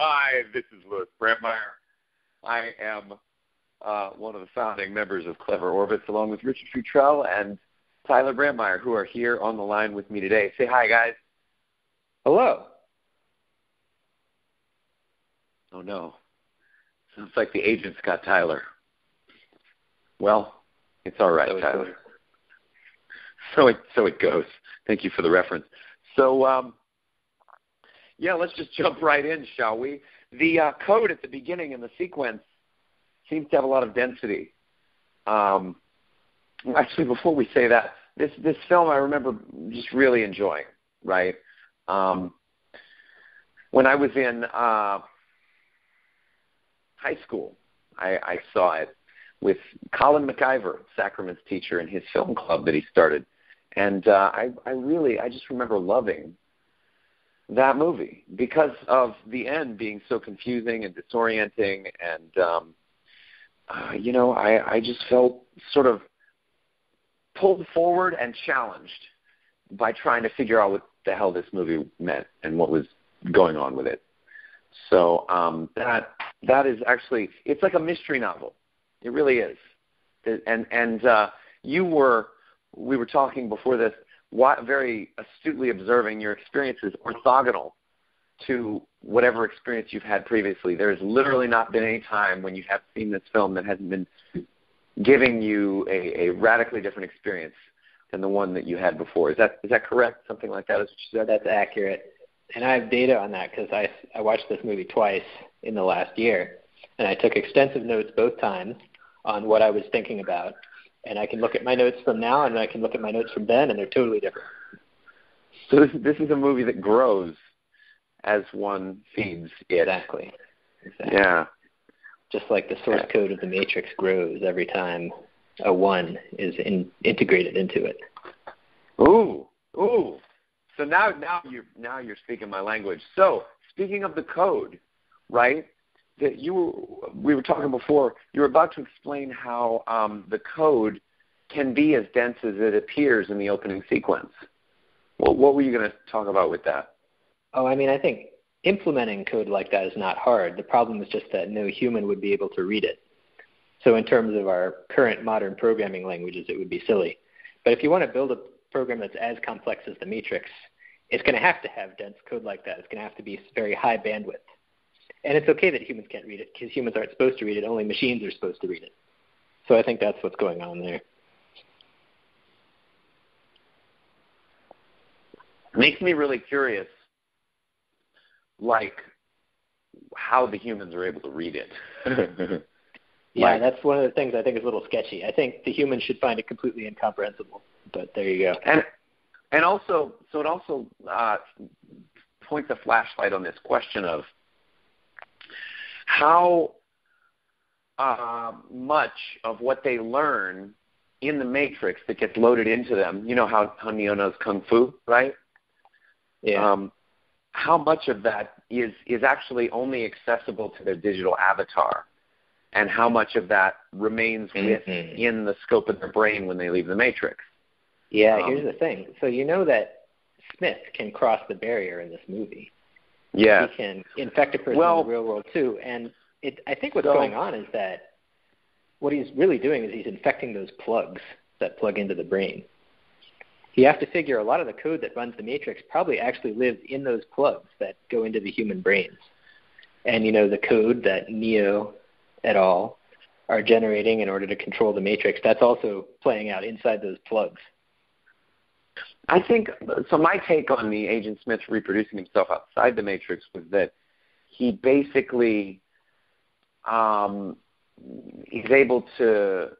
Hi, this is Louis Brandmeier. I am one of the founding members of Clever Orbits, along with Richard Futrell and Tyler Brandmeier, who are here on the line with me today. Say hi, guys. Hello. Oh, no. Sounds like the agent's got Tyler. Well, it's all right, Tyler. So it goes. Thank you for the reference. So, let's just jump right in, shall we? The code at the beginning in the sequence seems to have a lot of density. Actually, before we say that, this film I remember just really enjoying, right? When I was in high school, I saw it with Colin McIver, Sacrament's teacher, and his film club that he started. And I just remember loving that movie because of the end being so confusing and disorienting. And, I just felt sort of pulled forward and challenged by trying to figure out what the hell this movie meant and what was going on with it. So that is actually, it's like a mystery novel. It really is. And we were talking before this, very astutely observing your experience is orthogonal to whatever experience you've had previously. There has literally not been any time when you have seen this film that hasn't been giving you a radically different experience than the one that you had before. Is that correct? Something like that is what you said? That's accurate. And I have data on that because I watched this movie twice in the last year, and I took extensive notes both times on what I was thinking about. And I can look at my notes from now and I can look at my notes from then, and they're totally different. So this is a movie that grows as one feeds it. Exactly. Yeah. Just like the source code of the Matrix grows every time a one is integrated into it. Ooh. So now you're speaking my language. So speaking of the code, right? We were talking before. You were about to explain how the code can be as dense as it appears in the opening sequence. Well, what were you going to talk about with that? Oh, I think implementing code like that is not hard. The problem is just that no human would be able to read it. So in terms of our current modern programming languages, it would be silly. But if you want to build a program that's as complex as the Matrix, it's going to have dense code like that. It's going to have to be very high bandwidth. And it's okay that humans can't read it because humans aren't supposed to read it. Only machines are supposed to read it. So I think that's what's going on there. It makes me really curious, like, how the humans are able to read it. Yeah, that's one of the things I think is a little sketchy. I think the humans should find it completely incomprehensible. But there you go. And also, so it also points a flashlight on this question of how much of what they learn in the Matrix that gets loaded into them, you know how Neo knows Kung Fu, right? Yeah. How much of that is actually only accessible to their digital avatar, and how much of that remains within the scope of their brain when they leave the Matrix? Yeah, here's the thing. So you know that Smith can cross the barrier in this movie. Yeah. He can infect a person in the real world too. And I think what's going on is that what he's really doing is he's infecting those plugs that plug into the brain. You have to figure a lot of the code that runs the Matrix probably actually lives in those plugs that go into the human brains. And, the code that Neo et al. Are generating in order to control the Matrix, that's also playing out inside those plugs. I think, so my take on the Agent Smith reproducing himself outside the Matrix was that he basically is able to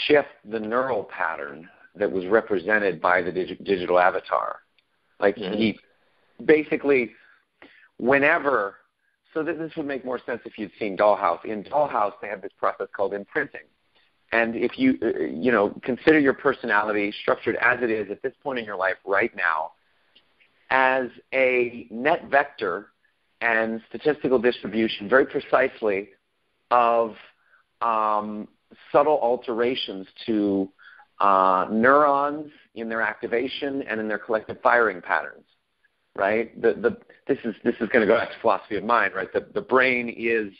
shift the neural pattern that was represented by the digital avatar. Like he basically, whenever, so this would make more sense if you'd seen Dollhouse. In Dollhouse, they have this process called imprinting. And if you, consider your personality structured as it is at this point in your life right now as a net vector and statistical distribution very precisely of subtle alterations to neurons in their activation and in their collective firing patterns, right? This is going to go back to philosophy of mind, right? The brain is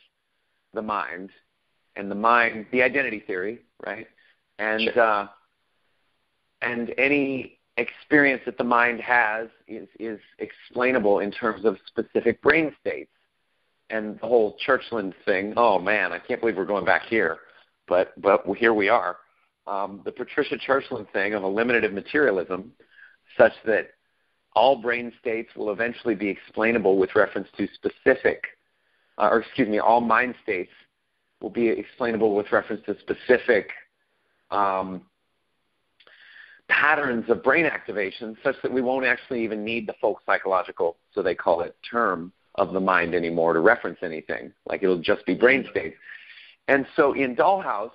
the mind, and the mind, the identity theory, right? And Sure. And any experience that the mind has is explainable in terms of specific brain states. And the whole Churchland thing, oh man, I can't believe we're going back here, but here we are. The Patricia Churchland thing of eliminative materialism, such that all brain states will eventually be explainable with reference to specific, all mind states will be explainable with reference to specific patterns of brain activation, such that we won't actually even need the folk psychological, so they call it, term of the mind anymore to reference anything. Like, it'll just be brain states. And so in Dollhouse,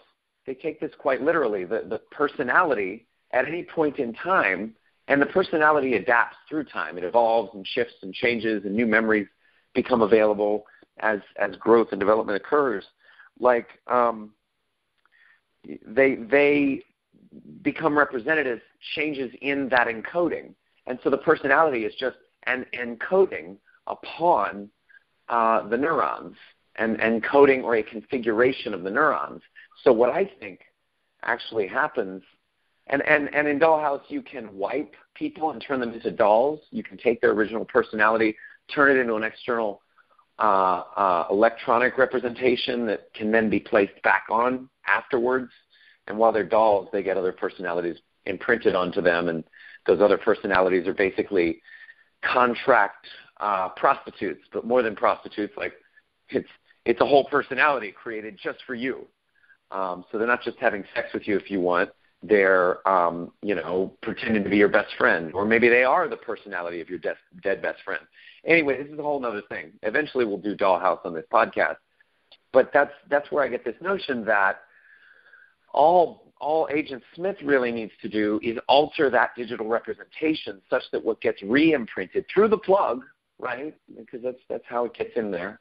they take this quite literally. The personality at any point in time, and the personality adapts through time. It evolves and shifts and changes, and new memories become available as growth and development occurs. Like, they become representative changes in that encoding. And so the personality is just an encoding upon the neurons, and encoding or a configuration of the neurons. So what I think actually happens, and in Dollhouse you can wipe people and turn them into dolls. You can take their original personality, turn it into an external electronic representation that can then be placed back on afterwards. And while they're dolls, they get other personalities imprinted onto them, and those other personalities are basically contract prostitutes, but more than prostitutes. Like, it's a whole personality created just for you. So they're not just having sex with you if you want. They're, pretending to be your best friend, or maybe they are the personality of your dead best friend. Anyway, this is a whole other thing. Eventually, we'll do Dollhouse on this podcast, but that's where I get this notion that all Agent Smith really needs to do is alter that digital representation such that what gets re-imprinted through the plug, right? Because that's how it gets in there.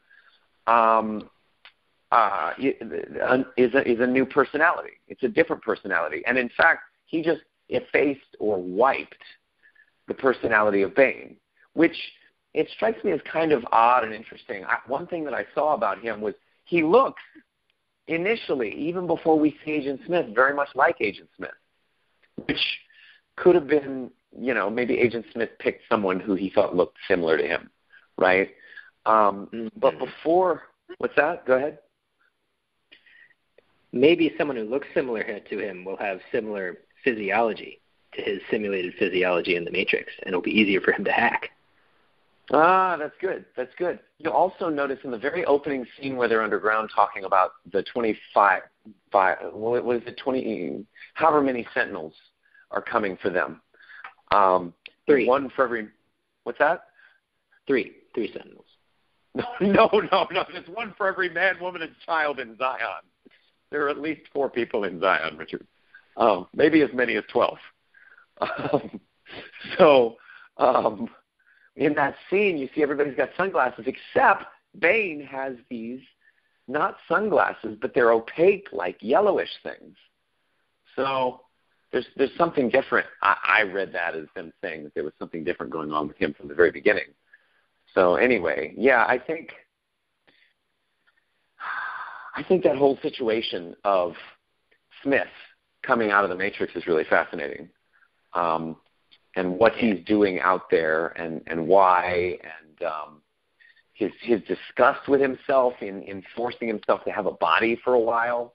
Is a new personality. It's a different personality. And in fact, he just effaced or wiped the personality of Bane, which it strikes me as kind of odd and interesting. One thing that I saw about him was he looks initially, even before we see Agent Smith, very much like Agent Smith, which could have been, maybe Agent Smith picked someone who he thought looked similar to him, right? But before, what's that? Go ahead. Maybe someone who looks similar to him will have similar physiology to his simulated physiology in the Matrix, and it'll be easier for him to hack. That's good. That's good. You'll also notice in the very opening scene where they're underground talking about the 20, however many Sentinels are coming for them. 3. One for every, what's that? 3 Sentinels. No. There's one for every man, woman, and child in Zion. There are at least 4 people in Zion, Richard. Maybe as many as 12. In that scene, you see everybody's got sunglasses, except Bane has these, not sunglasses, but they're opaque, like yellowish things. So there's something different. I read that as them saying that there was something different going on with him from the very beginning. So anyway, yeah, I think that whole situation of Smith coming out of the Matrix is really fascinating. And what he's doing out there, and why, and his disgust with himself in forcing himself to have a body for a while.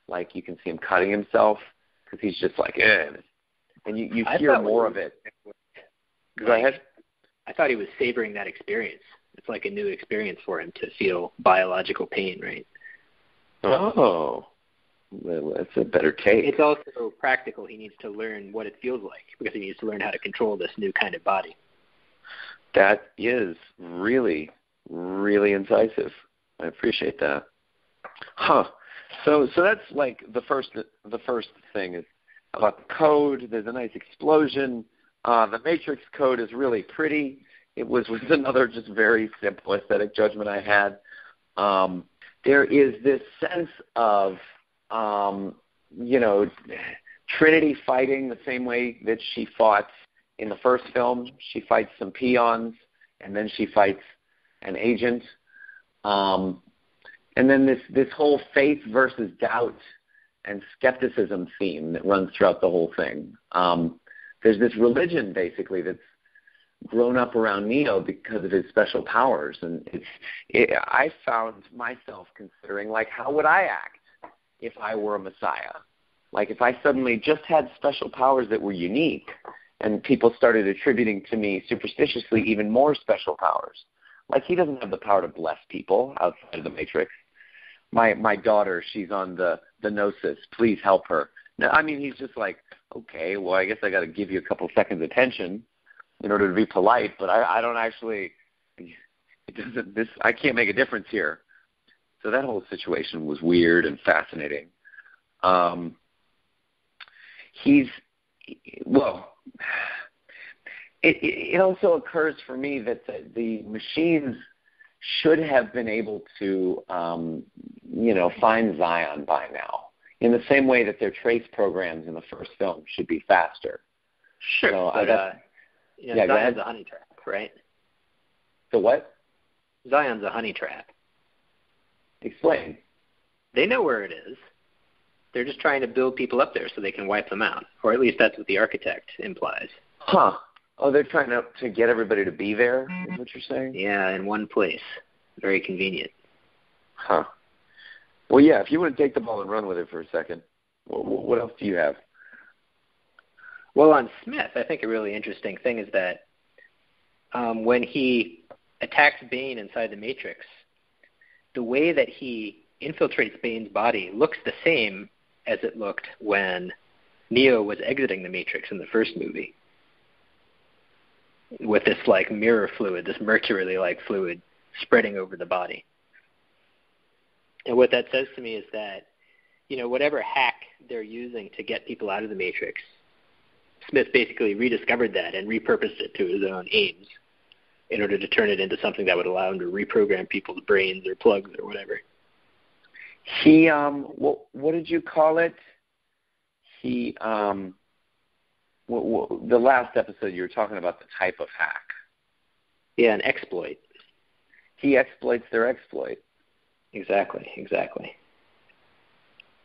Like, you can see him cutting himself because he's just like, and you hear more of it. Go ahead. I thought he was savoring that experience. It's like a new experience for him to feel biological pain, right? Oh. Well, that's a better take. It's also practical. He needs to learn what it feels like because he needs to learn how to control this new kind of body. That is really, really incisive. I appreciate that. So that's like the first thing is about the code. There's a nice explosion. The Matrix code is really pretty. It was another just very simple aesthetic judgment I had. There is this sense of Trinity fighting the same way that she fought in the first film. She fights some peons, and then she fights an agent. And then this whole faith versus doubt and skepticism theme that runs throughout the whole thing. There's this religion, basically, that's grown up around Neo because of his special powers. And I found myself considering, like, how would I act if I were a Messiah? Like, if I suddenly just had special powers that were unique and people started attributing to me superstitiously even more special powers. Like, he doesn't have the power to bless people outside of the Matrix. My daughter, she's on the Gnosis. Please help her. Now, I mean, he's just like, okay, well, I guess I got to give you a couple seconds attention in order to be polite, but I don't actually, I can't make a difference here. So that whole situation was weird and fascinating. It also occurs for me that the machines should have been able to, find Zion by now, in the same way that their trace programs in the first film should be faster. Sure, so, but Zion's a honey trap, right? The what? Zion's a honey trap. Explain. They know where it is. They're just trying to build people up there so they can wipe them out, or at least that's what the architect implies. Huh. Oh, they're trying to get everybody to be there, is what you're saying? Yeah, in one place. Very convenient. Huh. Well, yeah, if you want to take the ball and run with it for a second, what else do you have? Well, on Smith, I think a really interesting thing is that when he attacks Bane inside the Matrix, the way that he infiltrates Bane's body looks the same as it looked when Neo was exiting the Matrix in the first movie, with this like mirror fluid, this mercury-like fluid spreading over the body. And what that says to me is that, whatever hack they're using to get people out of the Matrix, Smith basically rediscovered that and repurposed it to his own aims in order to turn it into something that would allow him to reprogram people's brains or plugs or whatever. He, what did you call it? He, the last episode you were talking about the type of hack. Yeah, an exploit. He exploits their exploit. Exactly.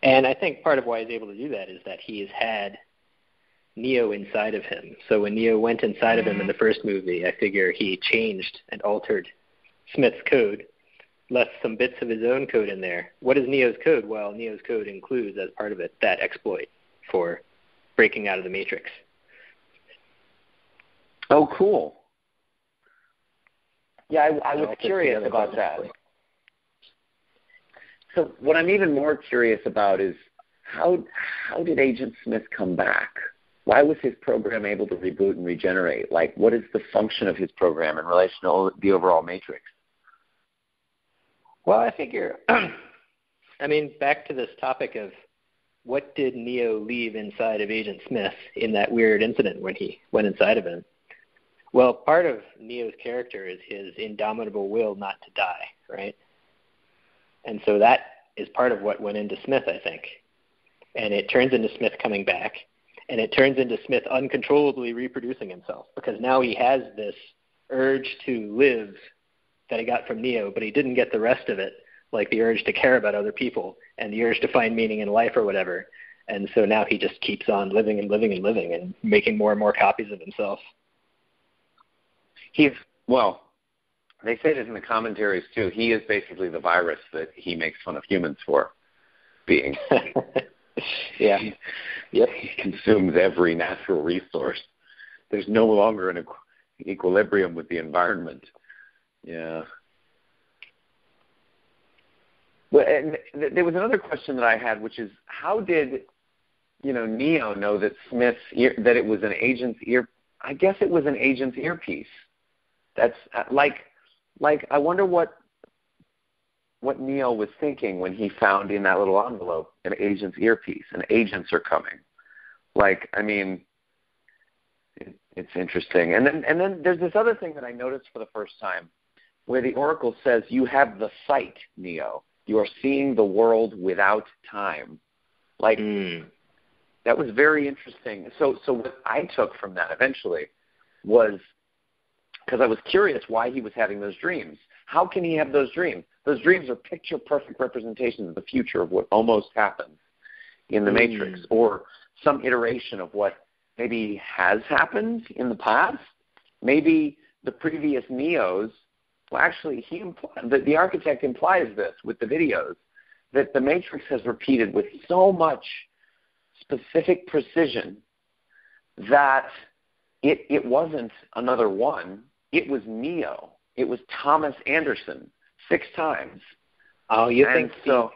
And I think part of why he's able to do that is that he has had Neo inside of him. So when Neo went inside of him in the first movie, I figure he changed and altered Smith's code, left some bits of his own code in there. What is Neo's code? Well, Neo's code includes, as part of it, that exploit for breaking out of the Matrix. Oh, cool. Yeah, I was curious about that. So what I'm even more curious about is how did Agent Smith come back? Why was his program able to reboot and regenerate? Like, what is the function of his program in relation to the overall Matrix? Well, I figure, back to this topic of what did Neo leave inside of Agent Smith in that weird incident when he went inside of him? Well, part of Neo's character is his indomitable will not to die, right? And so that is part of what went into Smith, I think. And it turns into Smith coming back, and it turns into Smith uncontrollably reproducing himself, because now he has this urge to live that he got from Neo, but he didn't get the rest of it, like the urge to care about other people and the urge to find meaning in life or whatever. And so now he just keeps on living and living and living and making more and more copies of himself. They say this in the commentaries too. He is basically the virus that he makes fun of humans for being. Yeah. Yep. He consumes every natural resource. There's no longer an equilibrium with the environment. Yeah. Well, and there was another question that I had, which is, how did Neo know that that it was an agent's ear? I guess it was an agent's earpiece. That's like I wonder what Neo was thinking when he found in that little envelope an agent's earpiece, and agents are coming. It's interesting. And then there's this other thing that I noticed for the first time, where the Oracle says, you have the sight, Neo. You are seeing the world without time. That was very interesting. So what I took from that eventually was because I was curious why he was having those dreams. How can he have those dreams? Those dreams are picture-perfect representations of the future of what almost happened in the Matrix, or some iteration of what maybe has happened in the past. Maybe the previous Neos, well, actually, the architect implies this with the videos, that the Matrix has repeated with so much specific precision that it wasn't another one. It was Neo. It was Thomas Anderson 6 times. Oh, you think those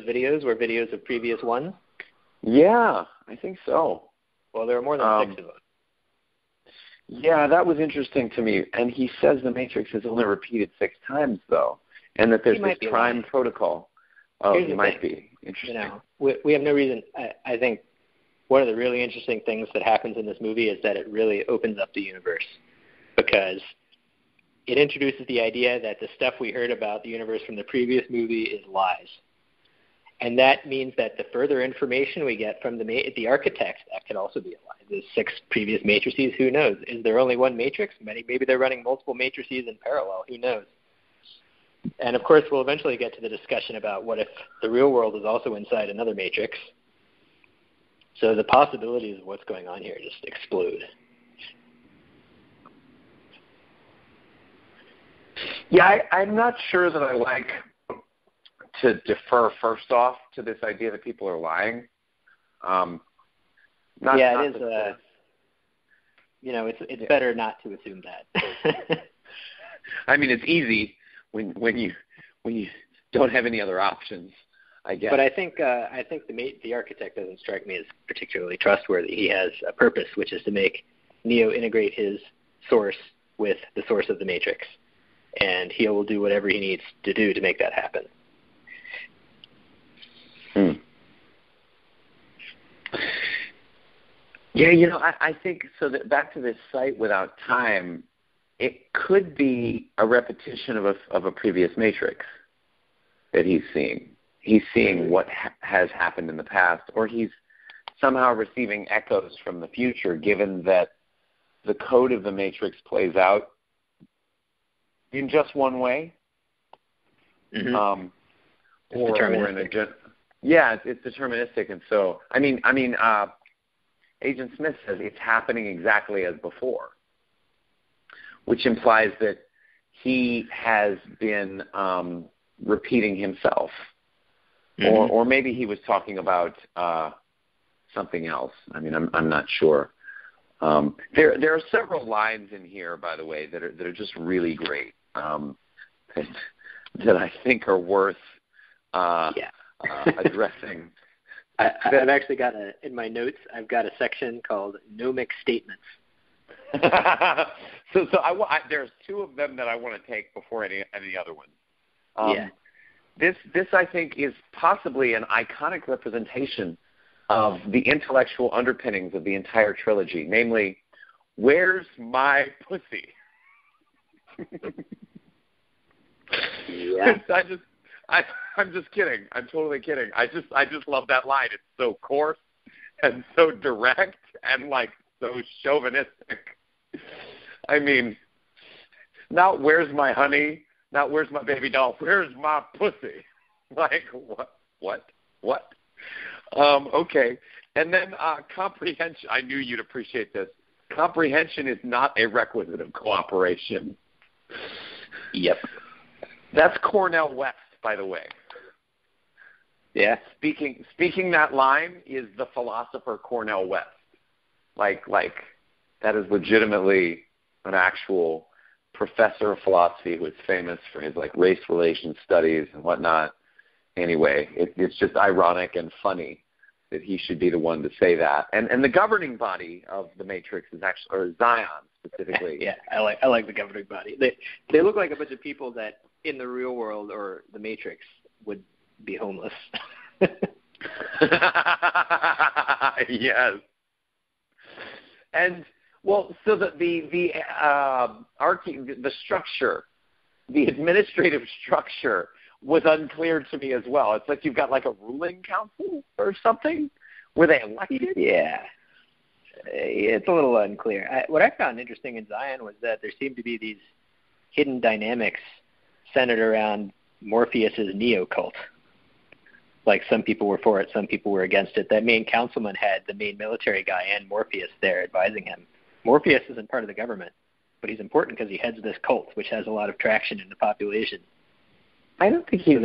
videos were videos of previous ones? Yeah, I think so. Well, there are more than 6 of them. Yeah, that was interesting to me. And he says the Matrix has only repeated 6 times, though, and that there's this prime protocol. Oh, he might be. Interesting. You know, we have no reason. I think one of the really interesting things that happens in this movie is that it really opens up the universe, because it introduces the idea that the stuff we heard about the universe from the previous movie is lies. And that means that the further information we get from the architect, that could also be a lie. There's 6 previous matrices, who knows? Is there only one matrix? Maybe they're running multiple matrices in parallel, who knows? And of course, we'll eventually get to the discussion about what if the real world is also inside another matrix. So the possibilities of what's going on here just explode. Yeah, I'm not sure that I like to defer first off to this idea that people are lying. It is. It's better not to assume that. I mean, it's easy when you don't have any other options, I guess. But I think the architect doesn't strike me as particularly trustworthy. He has a purpose, which is to make Neo integrate his source with the source of the Matrix, and he will do whatever he needs to do to make that happen. Yeah, I think so. That back to this sight without time, it could be a repetition of a previous Matrix that he's seeing. He's seeing what has happened in the past, or he's somehow receiving echoes from the future, given that the code of the Matrix plays out in just one way. Mm-hmm. It's deterministic, and so I mean, Agent Smith says it's happening exactly as before, which implies that he has been repeating himself, or maybe he was talking about something else. I mean, I'm not sure. There are several lines in here, by the way, that are just really great, that I think are worth addressing. I've actually got in my notes, I've got a section called Gnomic Statements. So there's 2 of them that I want to take before any other ones. This I think is possibly an iconic representation of the intellectual underpinnings of the entire trilogy, namely, where's my pussy? Yeah. I'm just kidding. I'm totally kidding. I just love that line. It's so coarse and so direct and so chauvinistic. I mean, not where's my honey, not where's my baby doll, where's my pussy? What? Okay. And then comprehension. I knew you'd appreciate this. Comprehension is not a requisite of cooperation. Yep. That's Cornel West, by the way. Yeah. Speaking that line is the philosopher Cornel West. Like that is legitimately an actual professor of philosophy who is famous for his race relations studies and whatnot. Anyway, it's just ironic and funny that he should be the one to say that. And the governing body of the Matrix is actually, or Zion specifically. Yeah, I like the governing body. They look like a bunch of people that in the real world or the Matrix would be homeless. Yes. And well, so the structure, the administrative structure was unclear to me as well. It's like you've got a ruling council or something. Were they elected? Yeah. It's a little unclear. What I found interesting in Zion was that there seemed to be these hidden dynamics centered around Morpheus's neo-cult. Like some people were for it, some people were against it. That main councilman had the main military guy and Morpheus there advising him. Morpheus isn't part of the government, but he's important because he heads this cult, which has a lot of traction in the population. I don't think he's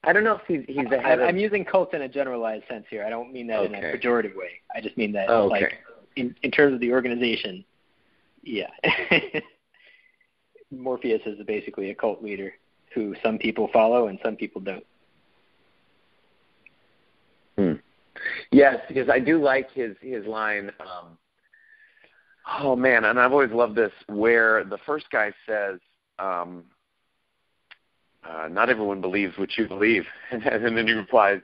I don't know if he's the head I'm using cult in a generalized sense here. I don't mean that in a pejorative way. I just mean that like in terms of the organization, yeah. Morpheus is basically a cult leader who some people follow and some people don't. Yes, because I do like his line, oh man, and I've always loved this, where the first guy says, not everyone believes what you believe. And then he replies,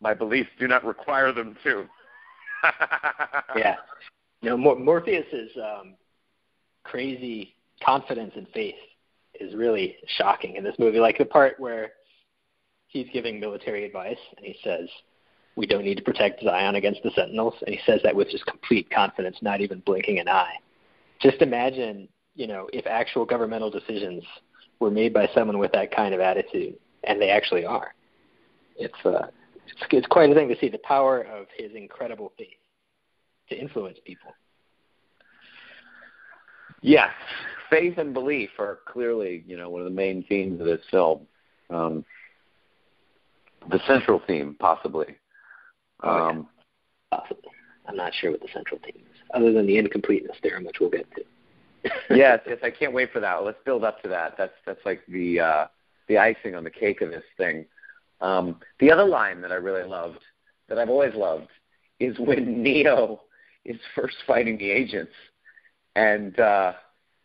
my beliefs do not require them to. Yeah. Morpheus's crazy confidence and faith is really shocking in this movie. Like the part where he's giving military advice and he says, we don't need to protect Zion against the Sentinels. And he says that with just complete confidence, not even blinking an eye. Just imagine, if actual governmental decisions were made by someone with that kind of attitude, and they actually are. It's quite a thing to see, the power of his incredible faith to influence people. Yes, faith and belief are clearly, one of the main themes of this film. The central theme, possibly. Possibly. I'm not sure what the central theme is, other than the incompleteness theorem, which we'll get to. yes, I can't wait for that. Let's build up to that. That's like the icing on the cake of this thing. The other line that I really loved, that I've always loved, is when Neo is first fighting the agents, and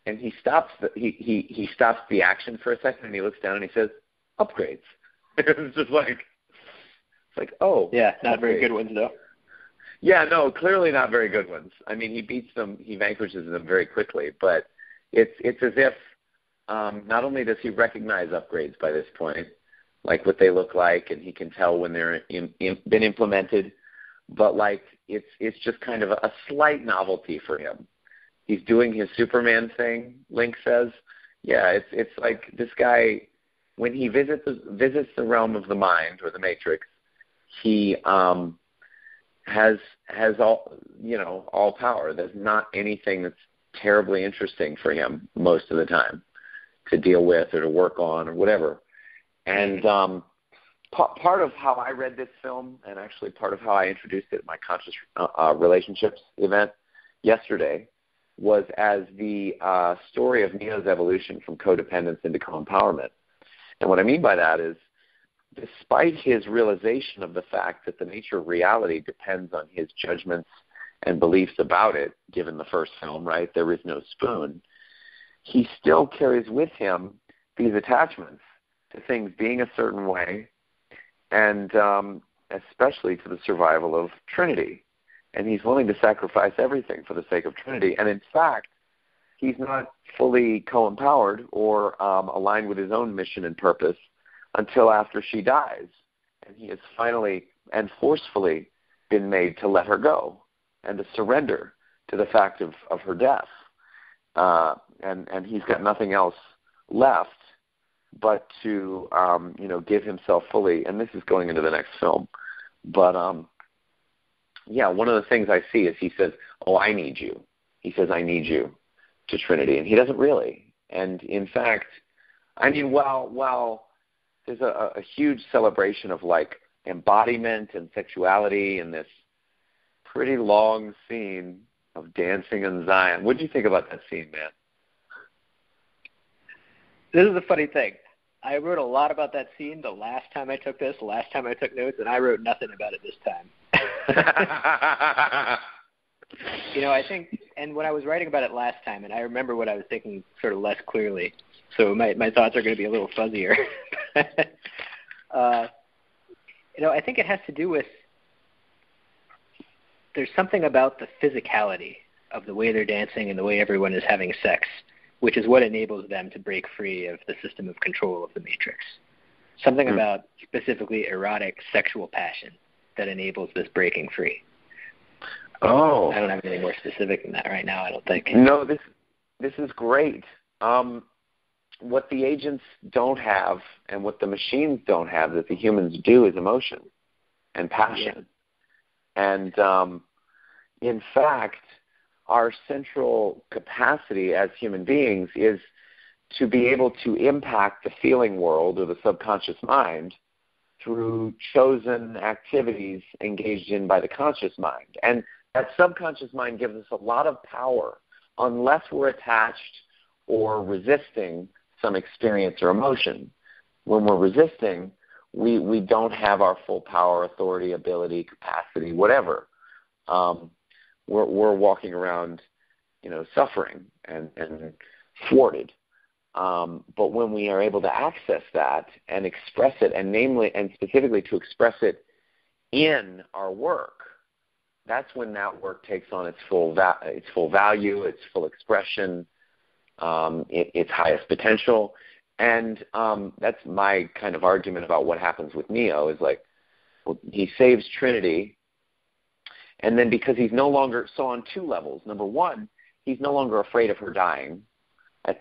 he stops he stops the action for a second, and he looks down and he says, "Upgrades." It's just like, oh, yeah, not very good ones though. Yeah, no, clearly not very good ones. I mean, he beats them, he vanquishes them very quickly, but it's as if not only does he recognize upgrades by this point, like what they look like, and he can tell when they're been implemented, but like it's just kind of a slight novelty for him. He's doing his Superman thing, Link says. Yeah, it's like this guy, when he visits the realm of the mind or the Matrix, he has all power. There's not anything that's terribly interesting for him most of the time to deal with or to work on or whatever. And part of how I read this film, and actually part of how I introduced it at my Conscious Relationships event yesterday, was as the story of Neo's evolution from codependence into co-empowerment. And what I mean by that is, despite his realization of the fact that the nature of reality depends on his judgments and beliefs about it, given the first film, right, there is no spoon, he still carries with him these attachments to things being a certain way, and especially to the survival of Trinity. And he's willing to sacrifice everything for the sake of Trinity. And in fact, he's not fully co-empowered or aligned with his own mission and purpose until after she dies, and he has finally and forcefully been made to let her go and to surrender to the fact of her death. And he's got nothing else left but to give himself fully. And this is going into the next film, but one of the things I see is he says, "Oh, I need you." He says, "I need you," to Trinity, and he doesn't really. And in fact, I mean, while there's a huge celebration of like embodiment and sexuality in this pretty long scene of dancing in Zion. What do you think about that scene, man? This is the funny thing. I wrote a lot about that scene the last time I took notes, and I wrote nothing about it this time. I think, and when I was writing about it last time, and I remember what I was thinking sort of less clearly, so my thoughts are going to be a little fuzzier. I think it has to do with, there's something about the physicality of the way they're dancing and the way everyone is having sex, which is what enables them to break free of the system of control of the Matrix. Something about specifically erotic sexual passion that enables this breaking free. Oh. I don't have anything more specific than that right now, I don't think. No, this is great. What the agents don't have and what the machines don't have that the humans do is emotion and passion. Yeah. And in fact, our central capacity as human beings is to be able to impact the feeling world or the subconscious mind through chosen activities engaged in by the conscious mind. And that subconscious mind gives us a lot of power unless we're attached or resisting some experience or emotion. When we're resisting, we don't have our full power, authority, ability, capacity, whatever. We're walking around, suffering and thwarted. But when we are able to access that and express it, and specifically to express it in our work, that's when that work takes on its full value, its full expression, its highest potential. And that's my kind of argument about what happens with Neo is like, well, he saves Trinity, and then because he's no longer, so on two levels. Number one, he's no longer afraid of her dying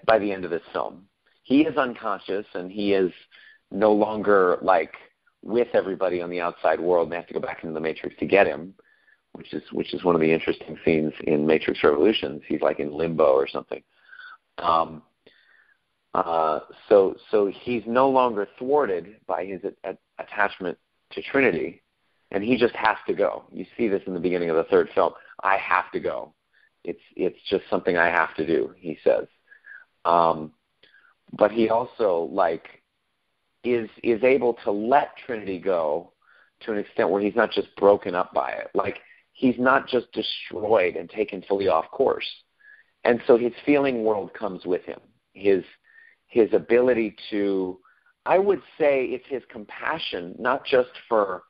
by the end of this film. He is unconscious, and he is no longer like with everybody on the outside world, and they have to go back into the Matrix to get him, which is one of the interesting scenes in Matrix Revolutions. He's like in limbo or something. So he's no longer thwarted by his attachment to Trinity, and he just has to go. You see this in the beginning of the third film. I have to go. It's just something I have to do, he says. But he also is able to let Trinity go to an extent where he's not just broken up by it. Like, he's not just destroyed and taken fully off course. And so his feeling world comes with him. His ability to, I would say it's his compassion, not just for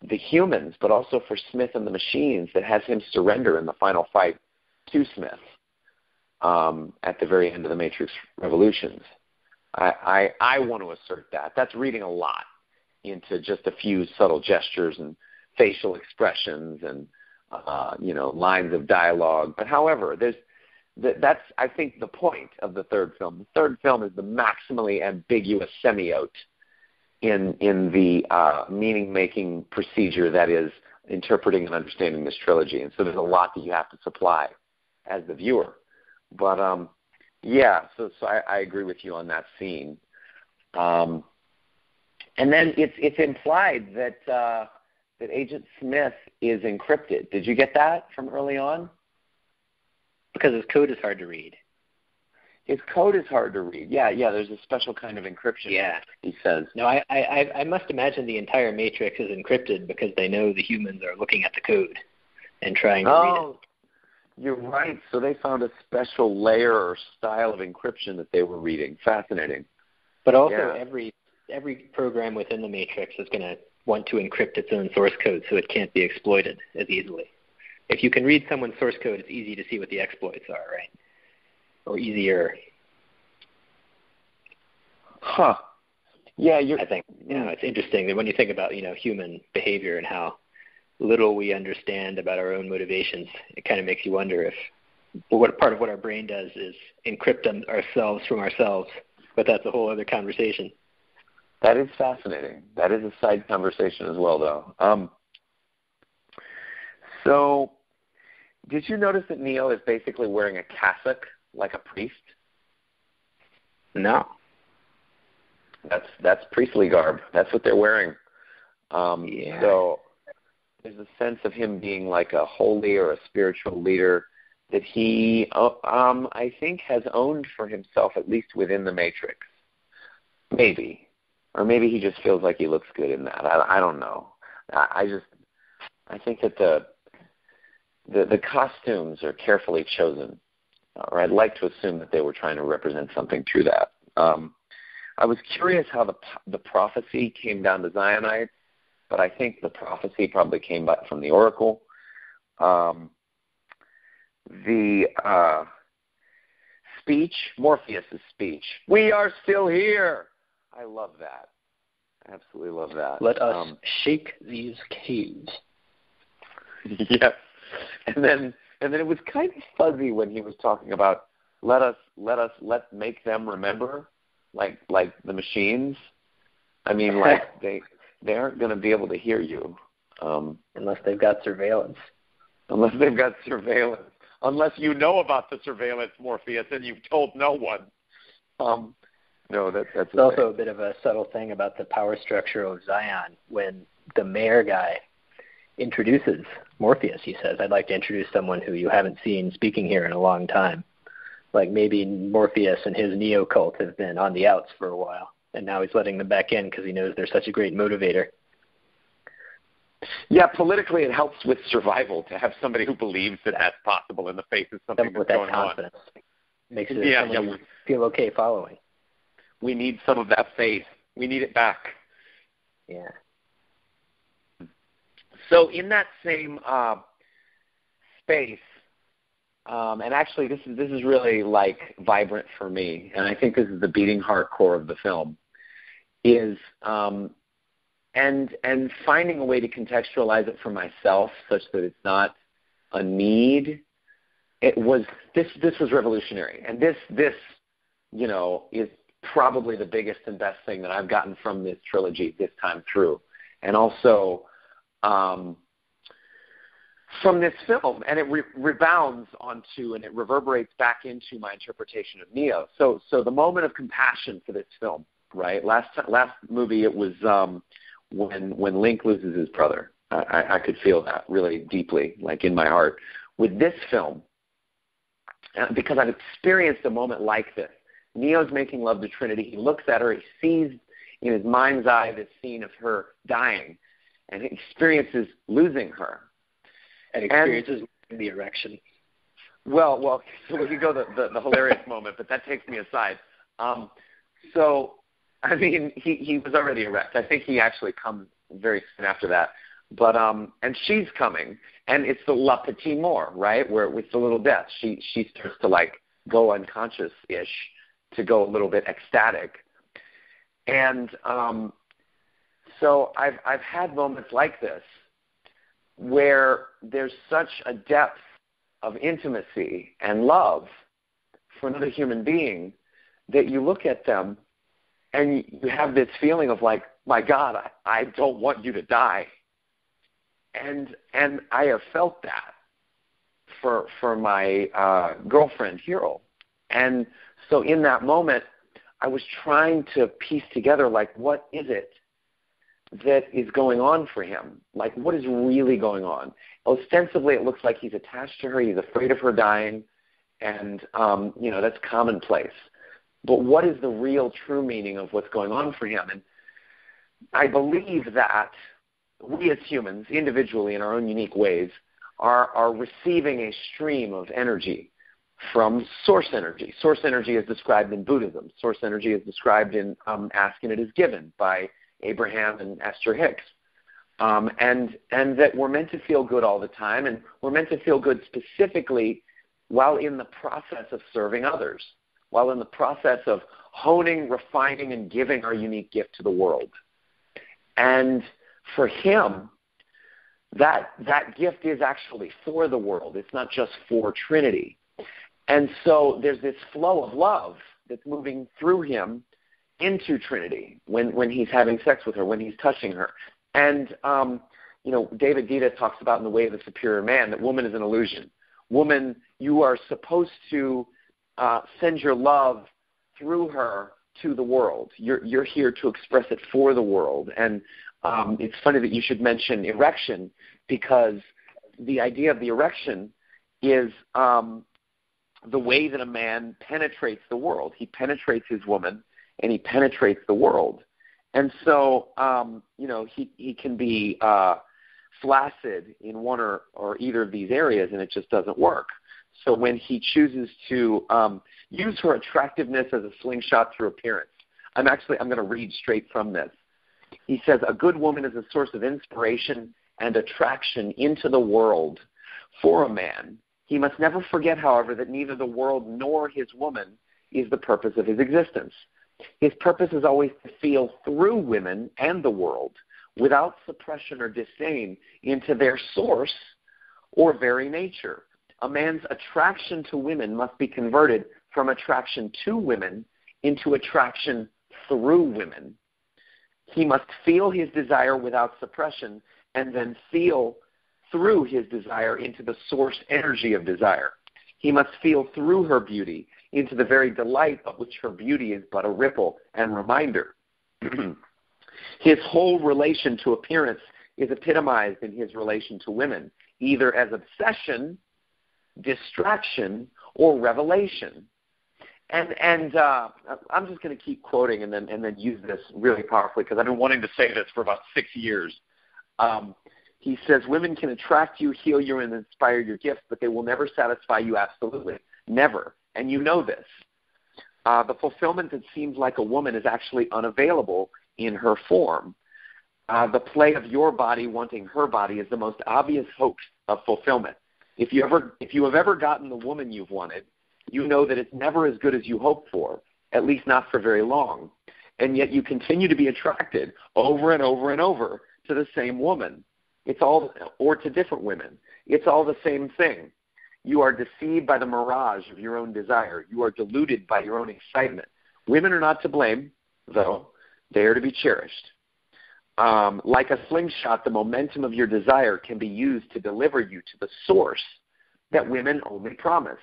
the humans, but also for Smith and the machines, that has him surrender in the final fight to Smith at the very end of the Matrix Revolutions. I want to assert that. That's reading a lot into just a few subtle gestures and facial expressions and lines of dialogue. But however, that's I think the point of the third film. The third film is the maximally ambiguous semiote in the meaning-making procedure that is interpreting and understanding this trilogy. And so there's a lot that you have to supply as the viewer. But so I agree with you on that scene. And then it's implied that Agent Smith is encrypted. Did you get that from early on? Because his code is hard to read. His code is hard to read. Yeah. There's a special kind of encryption. Yeah, he says. No, I must imagine the entire Matrix is encrypted because they know the humans are looking at the code and trying to read it. You're right. So they found a special layer or style of encryption that they were reading. Fascinating. But also every program within the Matrix is going to want to encrypt its own source code so it can't be exploited as easily. If you can read someone's source code, it's easy to see what the exploits are, right? Or easier. Huh. Yeah, I think it's interesting that when you think about human behavior and how little we understand about our own motivations, it kind of makes you wonder if what part of what our brain does is encrypt ourselves from ourselves. But that's a whole other conversation. That is fascinating. That is a side conversation as well, though. So, did you notice that Neo is basically wearing a cassock like a priest? No. That's priestly garb. That's what they're wearing. So there's a sense of him being like a holy or a spiritual leader that he, I think, has owned for himself, at least within the Matrix. Maybe. Or maybe he just feels like he looks good in that. I don't know. I think that the costumes are carefully chosen. Or I'd like to assume that they were trying to represent something through that. I was curious how the prophecy came down to Zionites, but I think the prophecy probably came back from the Oracle. The speech, Morpheus' speech, "We are still here." I love that. I absolutely love that. Let us shake these caves. Yes. And then it was kind of fuzzy when he was talking about let's make them remember, like the machines. I mean, like they aren't going to be able to hear you unless they've got surveillance. Unless they've got surveillance. Unless you know about the surveillance, Morpheus, and you've told no one. No, that's it's also a bit of a subtle thing about the power structure of Zion. When the mayor guy introduces Morpheus, he says, "I'd like to introduce someone who you haven't seen speaking here in a long time." Like maybe Morpheus and his Neo cult have been on the outs for a while, and now he's letting them back in because he knows they're such a great motivator. Yeah, politically it helps with survival to have somebody who believes that that's possible in the face of something that's going on. Makes it someone you feel okay following. We need some of that faith. We need it back. Yeah. So in that same space, and actually this is really like vibrant for me, and I think this is the beating heart core of the film, is and finding a way to contextualize it for myself such that it's not a need. This was revolutionary, and this is probably the biggest and best thing that I've gotten from this trilogy this time through, and also from this film, and it rebounds onto and it reverberates back into my interpretation of Neo. So the moment of compassion for this film, right? Last movie it was when Link loses his brother. I could feel that really deeply, like in my heart. With this film, because I've experienced a moment like this. Neo's making love to Trinity. He looks at her. He sees in his mind's eye this scene of her dying, and he experiences losing her. And experiences the erection. Well, so we could go the hilarious moment, but that takes me aside. So, I mean, he was already erect. I think he actually comes very soon after that. But and she's coming, and it's the La Petite Mort, right, where with the little death, she starts to like go unconscious-ish, to go a little bit ecstatic. And so I've had moments like this where there's such a depth of intimacy and love for another human being that you look at them and you have this feeling of like, my God, I don't want you to die. And I have felt that for my girlfriend, Hero. And so in that moment, I was trying to piece together, like, what is it that is going on for him? Like, what is really going on? Ostensibly, it looks like he's attached to her. He's afraid of her dying. And, that's commonplace. But what is the real true meaning of what's going on for him? And I believe that we as humans, individually in our own unique ways, are receiving a stream of energy from source energy. Source energy is described in Buddhism. Source energy is described in Ask and It Is Given by Abraham and Esther Hicks. And that we're meant to feel good all the time, and we're meant to feel good specifically while in the process of serving others, while in the process of honing, refining, and giving our unique gift to the world. And for him, that gift is actually for the world. It's not just for Trinity. And so there's this flow of love that's moving through him into Trinity when he's having sex with her, when he's touching her. And, David Gita talks about in The Way of the Superior Man that woman is an illusion. Woman, you are supposed to send your love through her to the world. You're here to express it for the world. And it's funny that you should mention erection, because the idea of the erection is the way that a man penetrates the world. He penetrates his woman, and he penetrates the world. And so, he can be flaccid in one or either of these areas, and it just doesn't work. So when he chooses to use her attractiveness as a slingshot through appearance, I'm going to read straight from this. He says, a good woman is a source of inspiration and attraction into the world for a man. He must never forget, however, that neither the world nor his woman is the purpose of his existence. His purpose is always to feel through women and the world, without suppression or disdain, into their source, or very nature. A man's attraction to women must be converted from attraction to women into attraction through women. He must feel his desire without suppression and then feel through his desire into the source energy of desire. He must feel through her beauty into the very delight of which her beauty is but a ripple and reminder. His whole relation to appearance is epitomized in his relation to women, either as obsession, distraction, or revelation. And I'm just going to keep quoting and then use this really powerfully because I've been wanting to say this for about 6 years. He says, women can attract you, heal you, and inspire your gifts, but they will never satisfy you absolutely. Never. And you know this. The fulfillment that seems like a woman is actually unavailable in her form. The play of your body wanting her body is the most obvious hoax of fulfillment. If you have ever gotten the woman you've wanted, you know that it's never as good as you hoped for, at least not for very long. And yet you continue to be attracted over and over and over to the same woman. Or to different women. It's all the same thing. You are deceived by the mirage of your own desire. You are deluded by your own excitement. Women are not to blame, though. They are to be cherished. Like a slingshot, the momentum of your desire can be used to deliver you to the source that women only promise.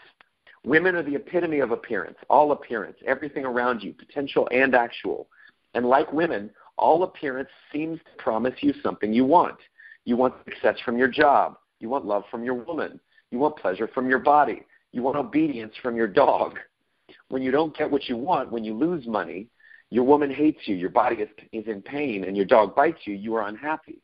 Women are the epitome of appearance, all appearance, everything around you, potential and actual. And like women, all appearance seems to promise you something you want. You want success from your job. You want love from your woman. You want pleasure from your body. You want obedience from your dog. When you don't get what you want, when you lose money, your woman hates you, your body is in pain, and your dog bites you, you are unhappy.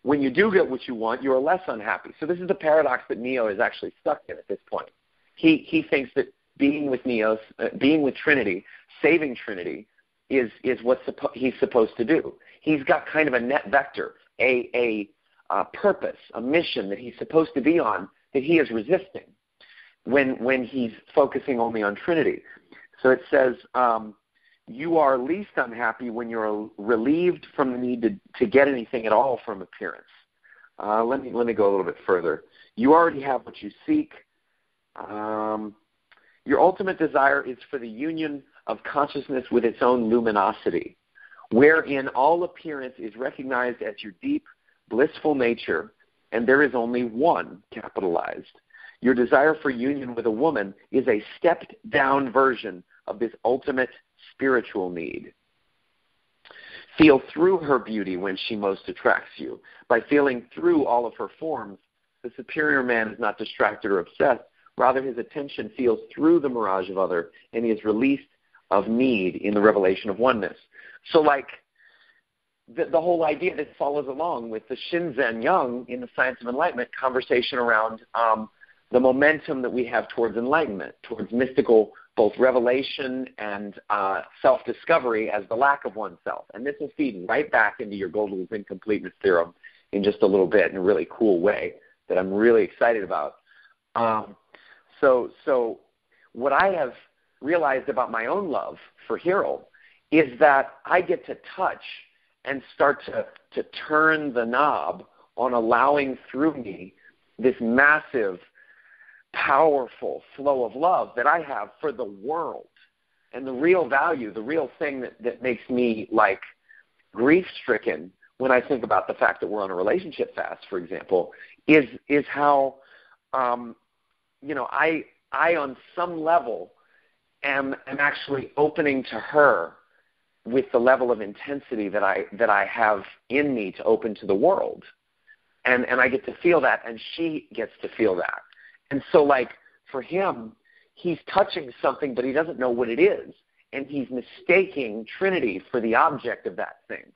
When you do get what you want, you are less unhappy. So this is the paradox that Neo is actually stuck in at this point. He thinks that being with Trinity, saving Trinity, is what he's supposed to do. He's got kind of a net vector, a purpose, a mission that he's supposed to be on that he is resisting when he's focusing only on Trinity. So it says, you are least unhappy when you're relieved from the need to get anything at all from appearance. Let me go a little bit further. You already have what you seek. Your ultimate desire is for the union of consciousness with its own luminosity, wherein all appearance is recognized as your deep, blissful nature, and there is only one, capitalized. Your desire for union with a woman is a stepped-down version of this ultimate spiritual need. Feel through her beauty when she most attracts you. By feeling through all of her forms, the superior man is not distracted or obsessed. Rather, his attention feels through the mirage of other, and he is released of need in the revelation of oneness. So, like, the whole idea that follows along with the Shinzen Young in the Science of Enlightenment conversation around the momentum that we have towards enlightenment, towards mystical both revelation and self-discovery as the lack of oneself. And this will feed right back into your Gödel's incompleteness theorem in just a little bit in a really cool way that I'm really excited about. So what I have realized about my own love for Hero is that I get to touch and start to turn the knob on allowing through me this massive, powerful flow of love that I have for the world. And the real value, the real thing that makes me, like, grief-stricken when I think about the fact that we're on a relationship fast, for example, is how, I on some level am actually opening to her with the level of intensity that I have in me to open to the world. And I get to feel that, and she gets to feel that. And so, like, for him, he's touching something, but he doesn't know what it is. And he's mistaking Trinity for the object of that thing.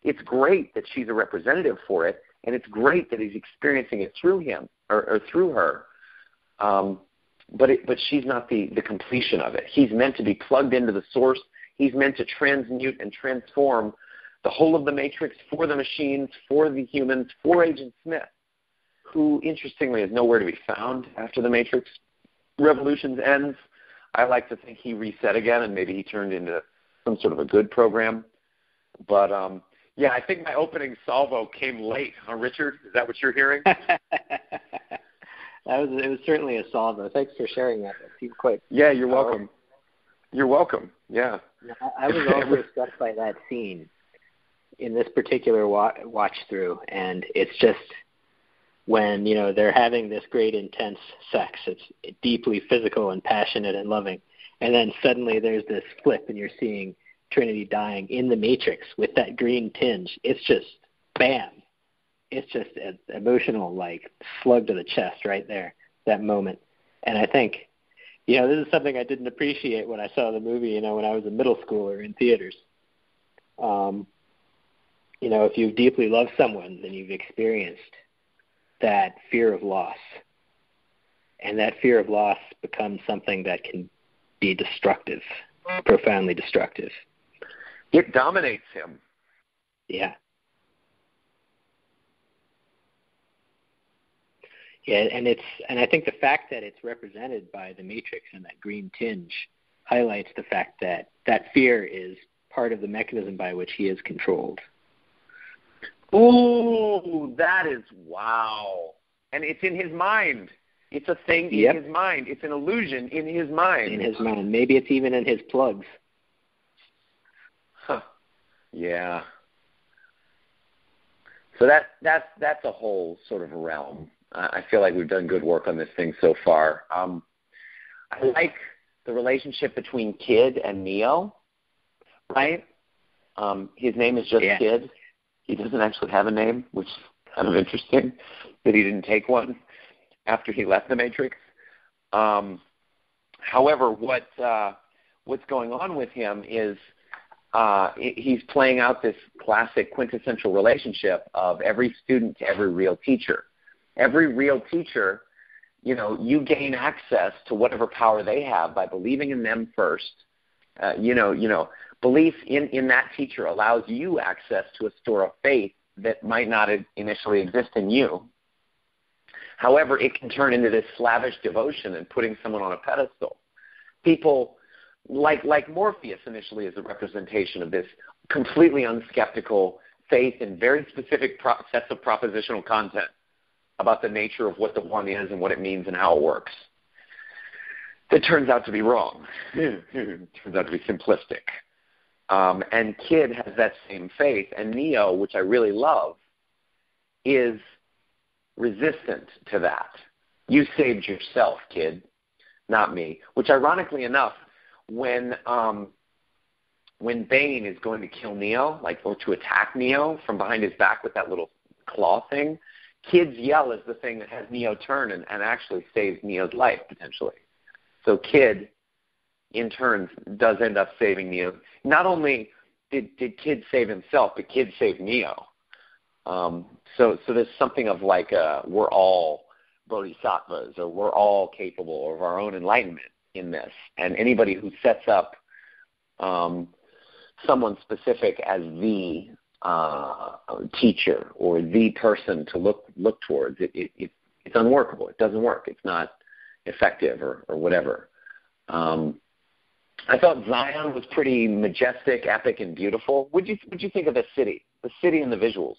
It's great that she's a representative for it, and it's great that he's experiencing it through him or through her. But she's not the completion of it. He's meant to be plugged into the source. He's meant to transmute and transform the whole of the matrix for the machines, for the humans, for Agent Smith, who, interestingly, is nowhere to be found after the Matrix Revolutions ends. I like to think he reset again, and maybe he turned into some sort of a good program. But, I think my opening salvo came late, huh, Richard? Is that what you're hearing? It was certainly a salvo. Thanks for sharing that. That seemed quite. Yeah, you're welcome. You're welcome. Yeah. I was also struck by that scene in this particular watch through, and it's just when they're having this great intense sex. It's deeply physical and passionate and loving, and then suddenly there's this flip, and you're seeing Trinity dying in the Matrix with that green tinge. It's just bam. It's just an emotional, like, slug to the chest right there, that moment. And I think, this is something I didn't appreciate when I saw the movie, when I was a middle schooler in theaters. If you deeply love someone, then you've experienced that fear of loss. And that fear of loss becomes something that can be destructive, profoundly destructive. It dominates him. Yeah. Yeah, and I think the fact that it's represented by the Matrix and that green tinge highlights the fact that that fear is part of the mechanism by which he is controlled. Ooh, that is wow. And it's in his mind. It's a thing in his mind. It's an illusion in his mind. In his mind. Maybe it's even in his plugs. Huh. Yeah. So that's a whole sort of realm. I feel like we've done good work on this thing so far. I like the relationship between Kid and Neo, right? His name is just Kid. He doesn't actually have a name, which is kind of interesting that he didn't take one after he left the Matrix. However, what's going on with him is he's playing out this classic quintessential relationship of every student to every real teacher. Every real teacher, you gain access to whatever power they have by believing in them first. Belief in that teacher allows you access to a store of faith that might not initially exist in you. However, it can turn into this slavish devotion and putting someone on a pedestal. People like Morpheus initially is a representation of this completely unskeptical faith in very specific sets of propositional content about the nature of what the one is and what it means and how it works. That turns out to be wrong. Turns out to be simplistic. And Kid has that same faith, and Neo, which I really love, is resistant to that. You saved yourself, Kid, not me. Which, ironically enough, when Bane is going to kill Neo, or to attack Neo from behind his back with that little claw thing, Kid's yell is the thing that has Neo turn and actually saves Neo's life, potentially. So Kid, in turn, does end up saving Neo. Not only did Kid save himself, but Kid saved Neo. So there's something of we're all bodhisattvas, or we're all capable of our own enlightenment in this. And anybody who sets up someone specific as the teacher or the person to look towards, it's unworkable. It doesn't work. It's not effective or whatever. I thought Zion was pretty majestic, epic, and beautiful. What'd you think of the city and the visuals?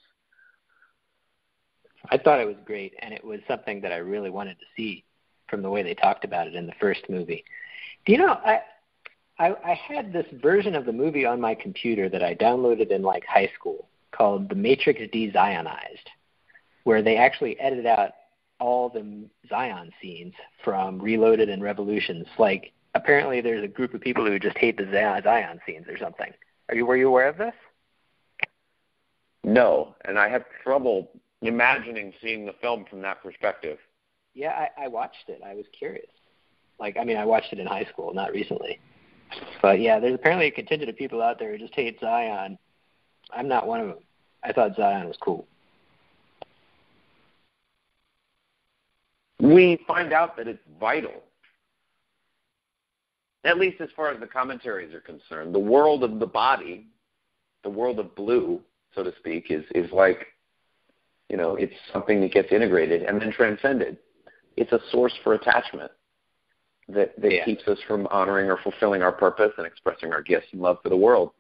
I thought it was great, and it was something that I really wanted to see from the way they talked about it in the first movie. Do you know, I had this version of the movie on my computer that I downloaded in high school called The Matrix De-Zionized, where they actually edited out all the Zion scenes from Reloaded and Revolutions. Apparently there's a group of people who just hate the Zion scenes or something. Were you aware of this? No, and I have trouble imagining seeing the film from that perspective. Yeah, I watched it. I was curious. I watched it in high school, not recently. But yeah, there's apparently a contingent of people out there who just hate Zion. I'm not one of them. I thought Zion was cool. We find out that it's vital, at least as far as the commentaries are concerned. The world of the body, the world of blue, so to speak, is it's something that gets integrated and then transcended. It's a source for attachment that keeps us from honoring or fulfilling our purpose and expressing our gifts and love for the world.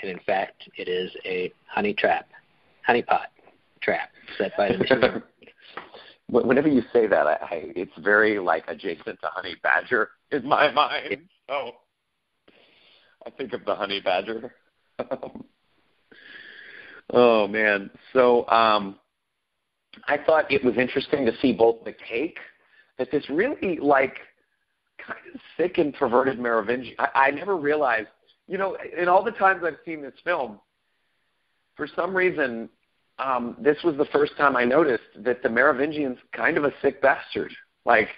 And in fact, it is a honeypot trap set by the machine. Whenever you say that, it's very like adjacent to Honey Badger in my mind. So I think of the Honey Badger. Oh man. So I thought it was interesting to see both the cake, that this really like kind of sick and perverted Merovingian. I never realized, you know, in all the times I've seen this film, for some reason, this was the first time I noticed that the Merovingian's kind of a sick bastard. Like,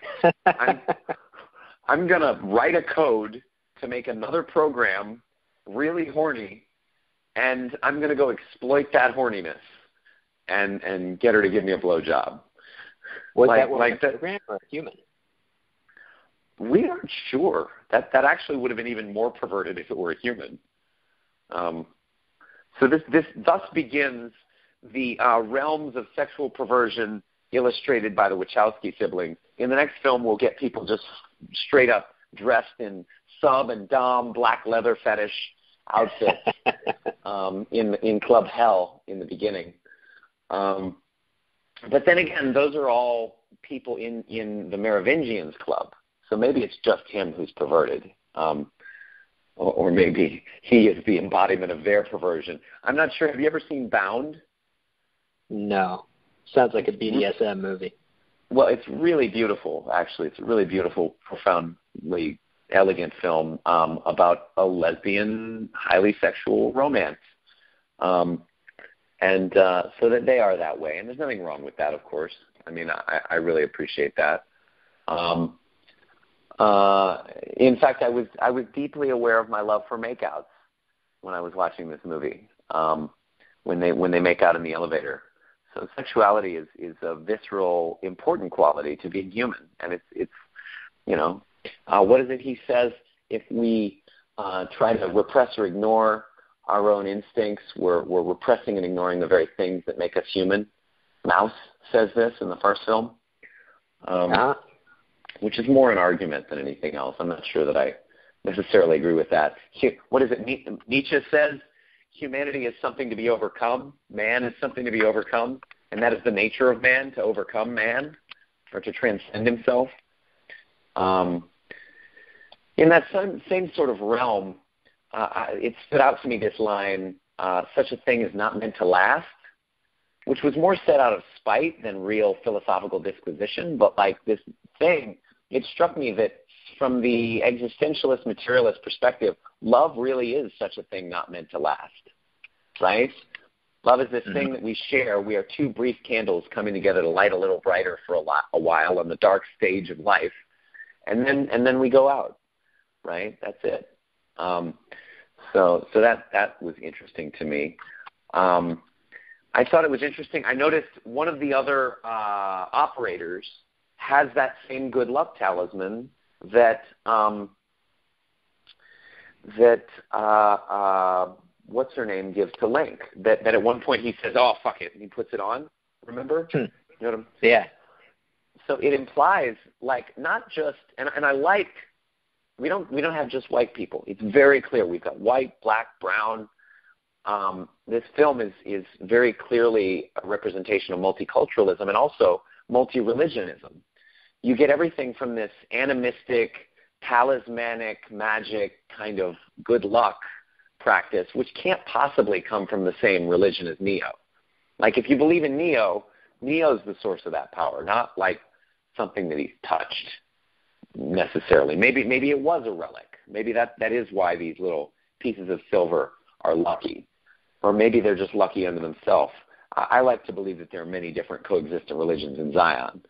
I'm going to write a code to make another program really horny, and I'm going to go exploit that horniness and get her to give me a blowjob. Was that one a program or a human? We aren't sure. That actually would have been even more perverted if it were a human. So this thus begins the realms of sexual perversion illustrated by the Wachowski siblings. In the next film, we'll get people just straight up dressed in sub and dom black leather fetish outfits in Club Hell in the beginning. But then again, those are all people in the Merovingians club. So maybe it's just him who's perverted. Or maybe he is the embodiment of their perversion. I'm not sure. Have you ever seen Bound? No. Sounds like a BDSM movie. Well, it's really beautiful, actually. It's a really beautiful, profoundly elegant film about a lesbian, highly sexual romance. So that they are that way. And there's nothing wrong with that, of course. I mean, I really appreciate that. In fact, I was deeply aware of my love for makeouts when I was watching this movie. When they make out in the elevator, so sexuality is a visceral, important quality to being human, and it's you know, what is it he says? If we try to repress or ignore our own instincts, we're repressing and ignoring the very things that make us human. Mouse says this in the first film. Which is more an argument than anything else. I'm not sure that I necessarily agree with that. What is it Nietzsche says? Humanity is something to be overcome. Man is something to be overcome. And that is the nature of man, to overcome man or to transcend himself. In that same sort of realm, it stood out to me this line, such a thing is not meant to last, which was more said out of spite than real philosophical disquisition. But like this thing, it struck me that from the existentialist, materialist perspective, love really is such a thing not meant to last, right? Love is this thing that we share. We are two brief candles coming together to light a little brighter for a while on the dark stage of life, and then we go out, right? That's it. So that was interesting to me. I thought it was interesting. I noticed one of the other operators has that same good luck talisman that what's her name gives to Link. That at one point he says, "Oh, fuck it," and he puts it on. Remember? You know what I'm saying? Yeah. So it implies like not just and I like we don't have just white people. It's very clear we've got white, black, brown. This film is very clearly a representation of multiculturalism and also multi-religionism. You get everything from this animistic, talismanic, magic kind of good luck practice, which can't possibly come from the same religion as Neo. Like if you believe in Neo, Neo's the source of that power, not like something that he's touched necessarily. Maybe it was a relic. Maybe that is why these little pieces of silver are lucky. Or maybe they're just lucky unto themselves. I like to believe that there are many different coexistent religions in Zion.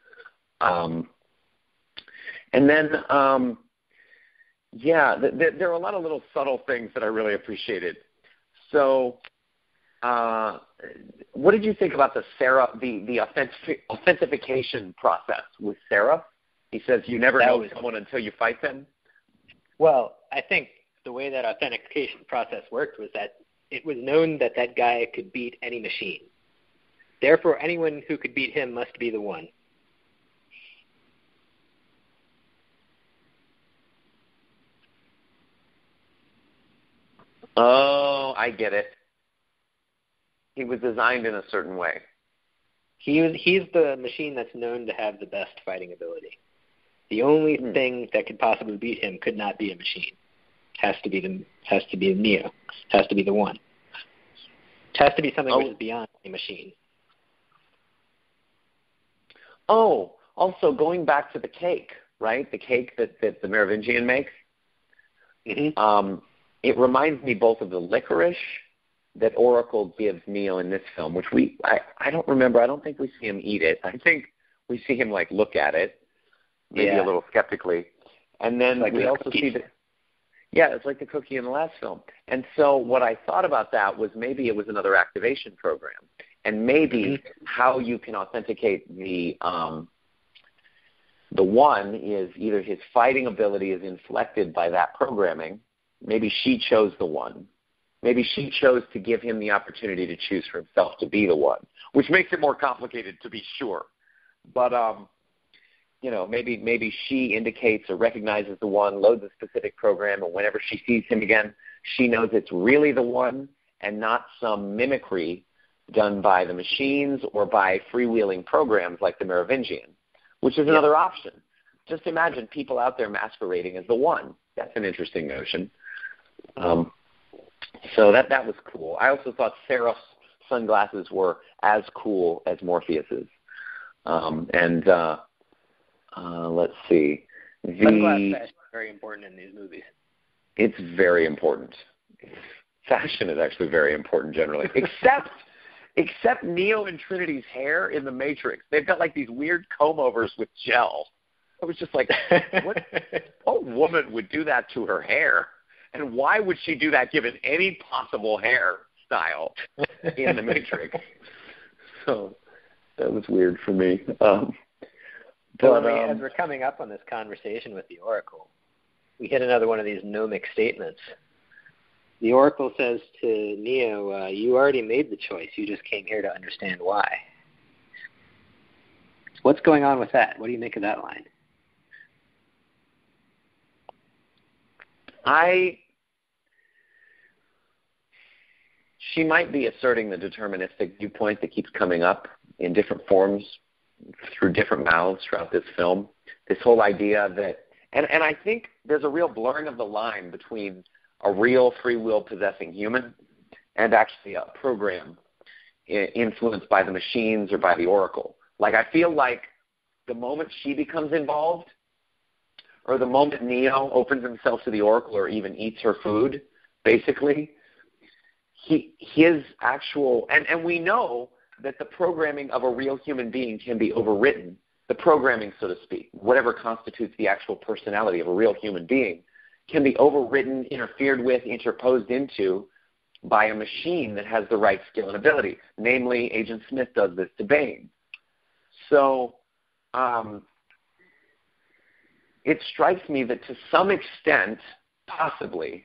And then, there are a lot of little subtle things that I really appreciated. So what did you think about the authentication process with Sarah? He says you never know someone until you fight them. Well, I think the way that authentication process worked was that it was known that that guy could beat any machine. Therefore, anyone who could beat him must be the one. Oh, I get it. He was designed in a certain way. He's the machine that's known to have the best fighting ability. The only thing that could possibly beat him could not be a machine. Has to be Neo. Has to be the one. It has to be something which is beyond a machine. Oh, also going back to the cake, right? The cake that the Merovingian makes. Mm-hmm. It reminds me both of the licorice that Oracle gives Neo in this film, which I don't remember. I don't think we see him eat it. I think we see him like look at it, maybe a little skeptically, and then we also see the. Yeah, it's like the cookie in the last film. And so what I thought about that was maybe it was another activation program, and maybe how you can authenticate the one is either his fighting ability is inflected by that programming. Maybe she chose the one. Maybe she chose to give him the opportunity to choose for himself to be the one, which makes it more complicated to be sure. But maybe she indicates or recognizes the one, loads a specific program, and whenever she sees him again, she knows it's really the one and not some mimicry done by the machines or by freewheeling programs like the Merovingian, which is another option. Just imagine people out there masquerading as the one. That's an interesting notion. So that was cool. I also thought Seraph's sunglasses were as cool as Morpheus's. Let's see. Sunglass fashion is very important in these movies. It's very important. Fashion is actually very important generally, except Neo and Trinity's hair in The Matrix. They've got like these weird comb-overs with gel. I was just like, what woman would do that to her hair? And why would she do that given any possible hairstyle in The Matrix? So that was weird for me. As we're coming up on this conversation with the Oracle, we hit another one of these gnomic statements. The Oracle says to Neo, you already made the choice. You just came here to understand why. What's going on with that? What do you make of that line? She might be asserting the deterministic viewpoint that keeps coming up in different forms through different mouths throughout this film. This whole idea that, and I think there's a real blurring of the line between a real free will possessing human and actually a program influenced by the machines or by the Oracle. Like I feel like the moment she becomes involved, or the moment Neo opens himself to the Oracle or even eats her food, basically, his actual, and we know that the programming of a real human being can be overwritten, the programming, so to speak, whatever constitutes the actual personality of a real human being, can be overwritten, interfered with, interposed into by a machine that has the right skill and ability. Namely, Agent Smith does this to Bane. So it strikes me that to some extent, possibly,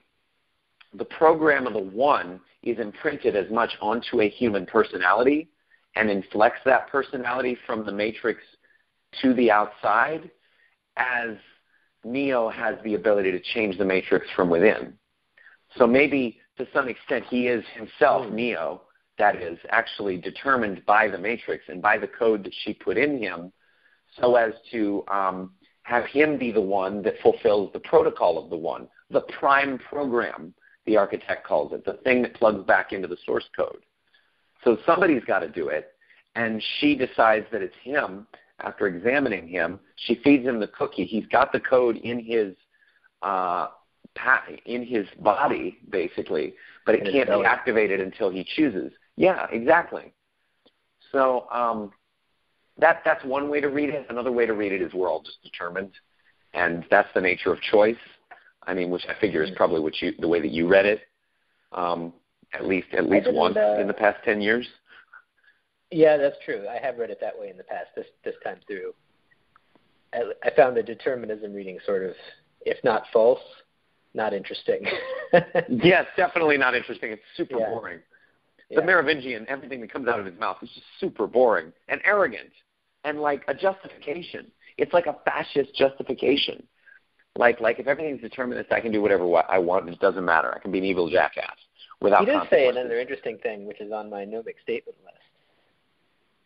the program of the one is imprinted as much onto a human personality and inflects that personality from the Matrix to the outside as Neo has the ability to change the Matrix from within. So maybe to some extent he is himself Neo, that is, actually determined by the Matrix and by the code that she put in him so as to have him be the one that fulfills the protocol of the one, the prime program, the architect calls it, the thing that plugs back into the source code. So somebody's got to do it, and she decides that it's him. After examining him, she feeds him the cookie. He's got the code in his body, basically, but it can't be activated until he chooses. Yeah, exactly. So that's one way to read it. Another way to read it is we're all just determined, and that's the nature of choice. I mean, which I figure is probably the way that you read it, at least once in the past 10 years. Yeah, that's true. I have read it that way in the past. This time through, I found the determinism reading sort of, if not false, not interesting. Yes, definitely not interesting. It's super boring. The Merovingian, everything that comes out of his mouth is just super boring and arrogant and like a justification. It's like a fascist justification. Like if everything's determinist, I can do whatever I want. It doesn't matter. I can be an evil jackass without consequences. He does say another interesting thing, which is on my gnomic statement list.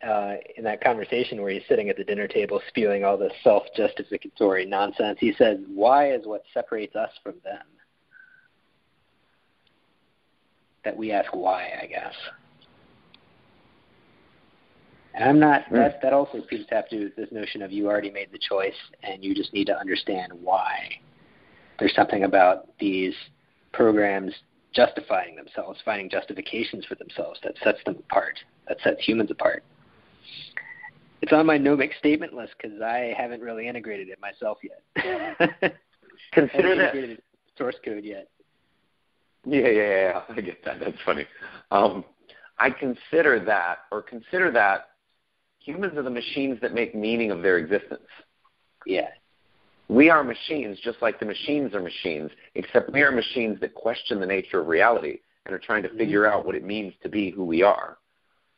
in that conversation where he's sitting at the dinner table spewing all this self-justificatory nonsense, he says, why is what separates us from them? That we ask why, I guess. And I'm not, that also seems to have to do with this notion of you already made the choice and you just need to understand why. There's something about these programs justifying themselves, finding justifications for themselves that sets them apart, that sets humans apart. It's on my Nomic statement list because I haven't really integrated it myself yet. Consider that integrated source code yet. Yeah. I get that. That's funny. I consider that humans are the machines that make meaning of their existence. Yeah. We are machines just like the machines are machines, except we are machines that question the nature of reality and are trying to figure out what it means to be who we are.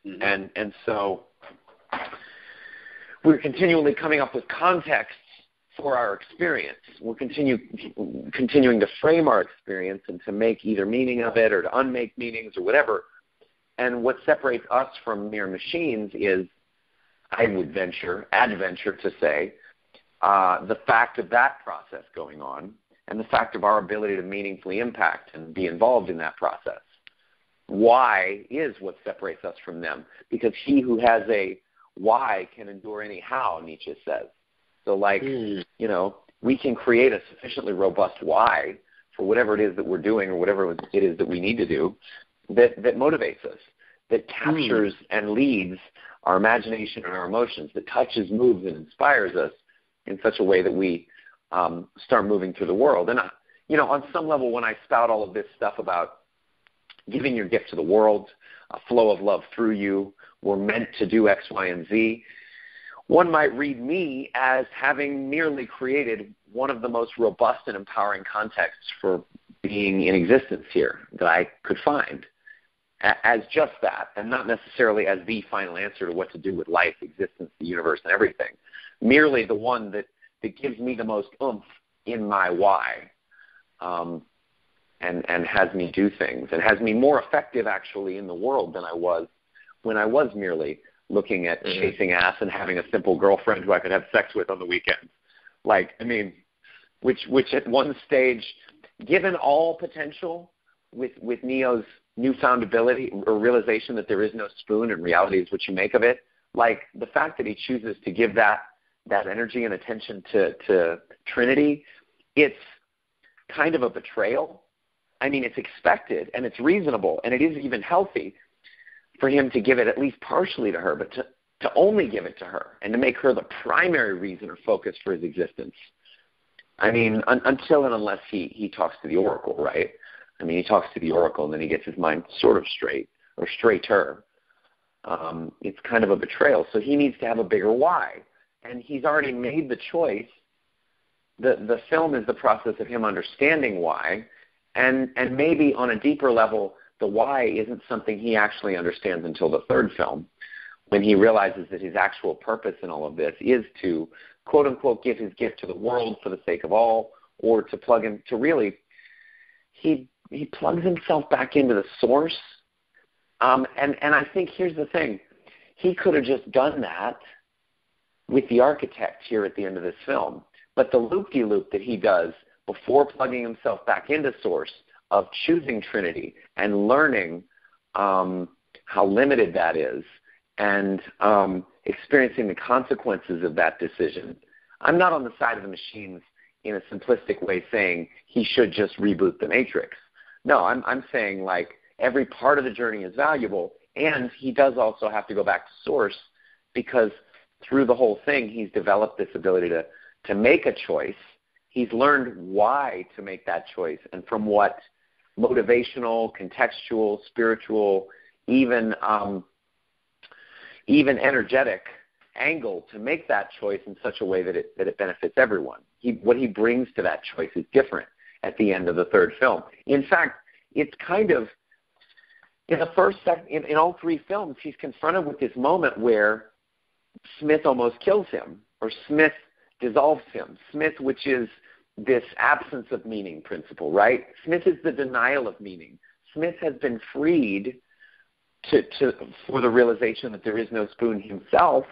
Mm-hmm. And so we're continually coming up with contexts for our experience. We're continuing to frame our experience and to make either meaning of it or to unmake meanings or whatever. And what separates us from mere machines is, I would adventure to say, the fact of that process going on and the fact of our ability to meaningfully impact and be involved in that process. Why is what separates us from them, because he who has a why can endure any how, Nietzsche says. So we can create a sufficiently robust why for whatever it is that we're doing or whatever it is that we need to do that motivates us, that captures and leads our imagination and our emotions, that touches, moves, and inspires us in such a way that we start moving through the world. And, on some level, when I spout all of this stuff about giving your gift to the world, a flow of love through you, we're meant to do X, Y, and Z, one might read me as having merely created one of the most robust and empowering contexts for being in existence here that I could find, as just that, and not necessarily as the final answer to what to do with life, existence, the universe, and everything. Merely the one that gives me the most oomph in my why, and has me do things, and has me more effective actually in the world than I was when I was merely looking at chasing ass and having a simple girlfriend who I could have sex with on the weekends. Which at one stage, given all potential with Neo's newfound ability or realization that there is no spoon and reality is what you make of it, like the fact that he chooses to give that energy and attention to Trinity, it's kind of a betrayal. I mean, it's expected and it's reasonable and it is even healthy for him to give it at least partially to her, but to only give it to her and to make her the primary reason or focus for his existence. I mean, until and unless he talks to the Oracle, right? I mean, he talks to the Oracle and then he gets his mind sort of straight or straighter. It's kind of a betrayal. So he needs to have a bigger why. And he's already made the choice. The film is the process of him understanding why. And maybe on a deeper level, the why isn't something he actually understands until the third film, when he realizes that his actual purpose in all of this is to, quote unquote, give his gift to the world for the sake of all, or to plug him, to really, he plugs himself back into the source. And I think here's the thing. He could have just done that with the architect here at the end of this film. But the loop-de-loop that he does before plugging himself back into source, of choosing Trinity and learning how limited that is and experiencing the consequences of that decision. I'm not on the side of the machines in a simplistic way saying he should just reboot the Matrix. No, I'm saying like every part of the journey is valuable, and he does also have to go back to source, because through the whole thing he's developed this ability to make a choice. He's learned why to make that choice and from what motivational, contextual, spiritual, even energetic angle to make that choice in such a way that it benefits everyone. What he brings to that choice is different at the end of the third film. In fact, it's kind of in the first in all three films, he's confronted with this moment where Smith almost kills him, or Smith dissolves him. Smith, which is this absence of meaning principle, right? Smith is the denial of meaning. Smith has been freed for the realization that there is no spoon himself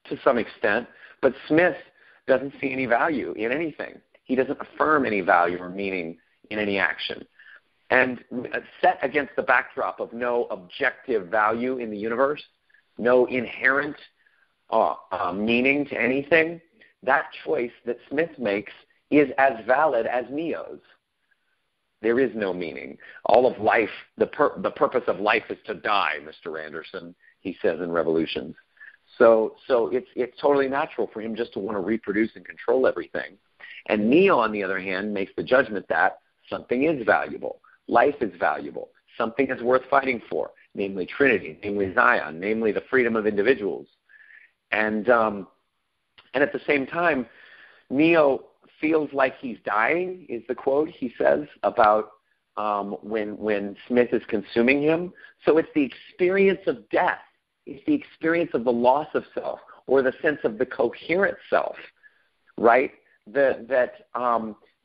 to some extent, but Smith doesn't see any value in anything. He doesn't affirm any value or meaning in any action. And set against the backdrop of no objective value in the universe, no inherent meaning to anything, that choice that Smith makes is as valid as Neo's. There is no meaning. All of life, the purpose of life is to die, Mr. Anderson, he says in Revolutions. So it's totally natural for him just to want to reproduce and control everything. And Neo, on the other hand, makes the judgment that something is valuable. Life is valuable. Something is worth fighting for, namely Trinity, namely Zion, namely the freedom of individuals. And at the same time, Neo feels like he's dying, is the quote he says about when Smith is consuming him. So it's the experience of death. It's the experience of the loss of self, or the sense of the coherent self, right? That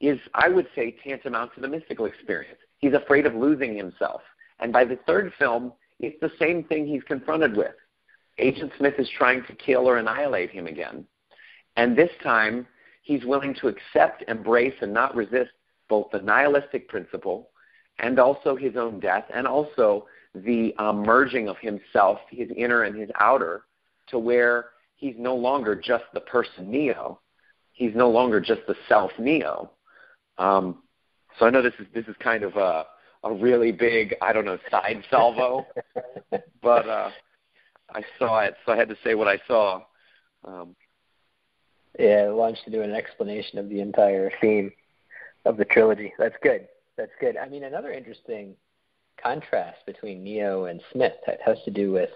is, I would say, tantamount to the mystical experience. He's afraid of losing himself. And by the third film, it's the same thing he's confronted with. Agent Smith is trying to kill or annihilate him again. And this time, he's willing to accept, embrace, and not resist both the nihilistic principle and also his own death, and also the merging of himself, his inner and his outer, to where he's no longer just the person Neo. He's no longer just the self Neo. So I know this is kind of a really big, I don't know, side salvo, but I saw it, so I had to say what I saw. Yeah, it launched into an explanation of the entire theme of the trilogy. That's good. That's good. I mean, another interesting contrast between Neo and Smith that has to do with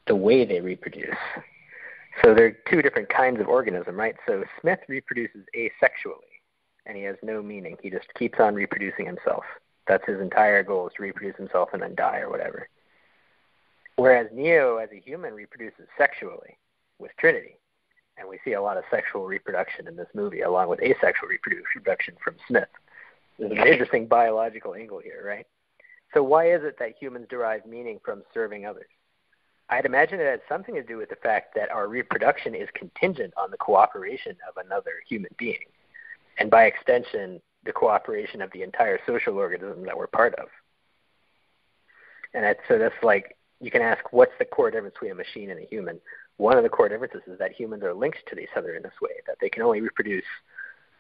the way they reproduce. So they're two different kinds of organism, right? So Smith reproduces asexually, and he has no meaning. He just keeps on reproducing himself. That's his entire goal, is to reproduce himself and then die or whatever. Whereas Neo, as a human, reproduces sexually with Trinity. And we see a lot of sexual reproduction in this movie, along with asexual reproduction from Smith. There's an interesting biological angle here, right? So why is it that humans derive meaning from serving others? I'd imagine it has something to do with the fact that our reproduction is contingent on the cooperation of another human being, and by extension, the cooperation of the entire social organism that we're part of. And so that's like, you can ask, what's the core difference between a machine and a human? One of the core differences is that humans are linked to each other in this way, that they can only reproduce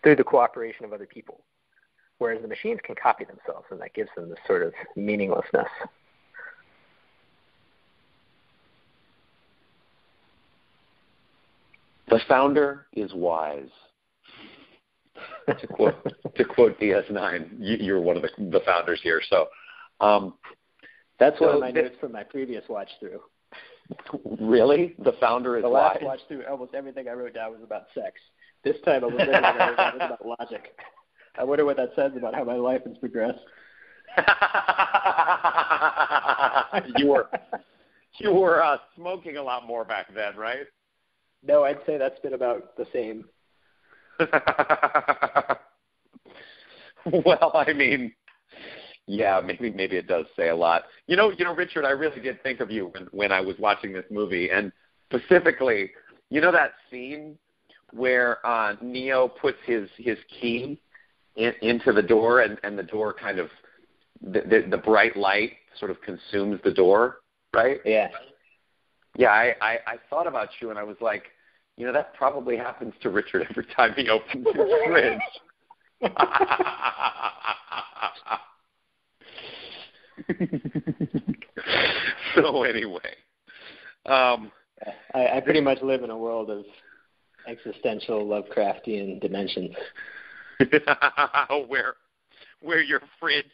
through the cooperation of other people, whereas the machines can copy themselves, and that gives them this sort of meaninglessness. The founder is wise. to quote DS9, you're one of the founders here. So that's one of my notes from my previous watch through. Really? The founder is wise? The last watch through, almost everything I wrote down was about sex. This time, almost everything I wrote down was about logic. I wonder what that says about how my life has progressed. You were smoking a lot more back then, right? No, I'd say that's been about the same. Well, I mean, yeah, maybe it does say a lot. You know, Richard, I really did think of you when I was watching this movie, and specifically, you know that scene where Neo puts his key into the door, and the door kind of the bright light sort of consumes the door, right? Yeah. Yeah, I thought about you, and I was like, you know, that probably happens to Richard every time he opens his fridge. So anyway, I pretty much live in a world of existential Lovecraftian dimensions. where your fridge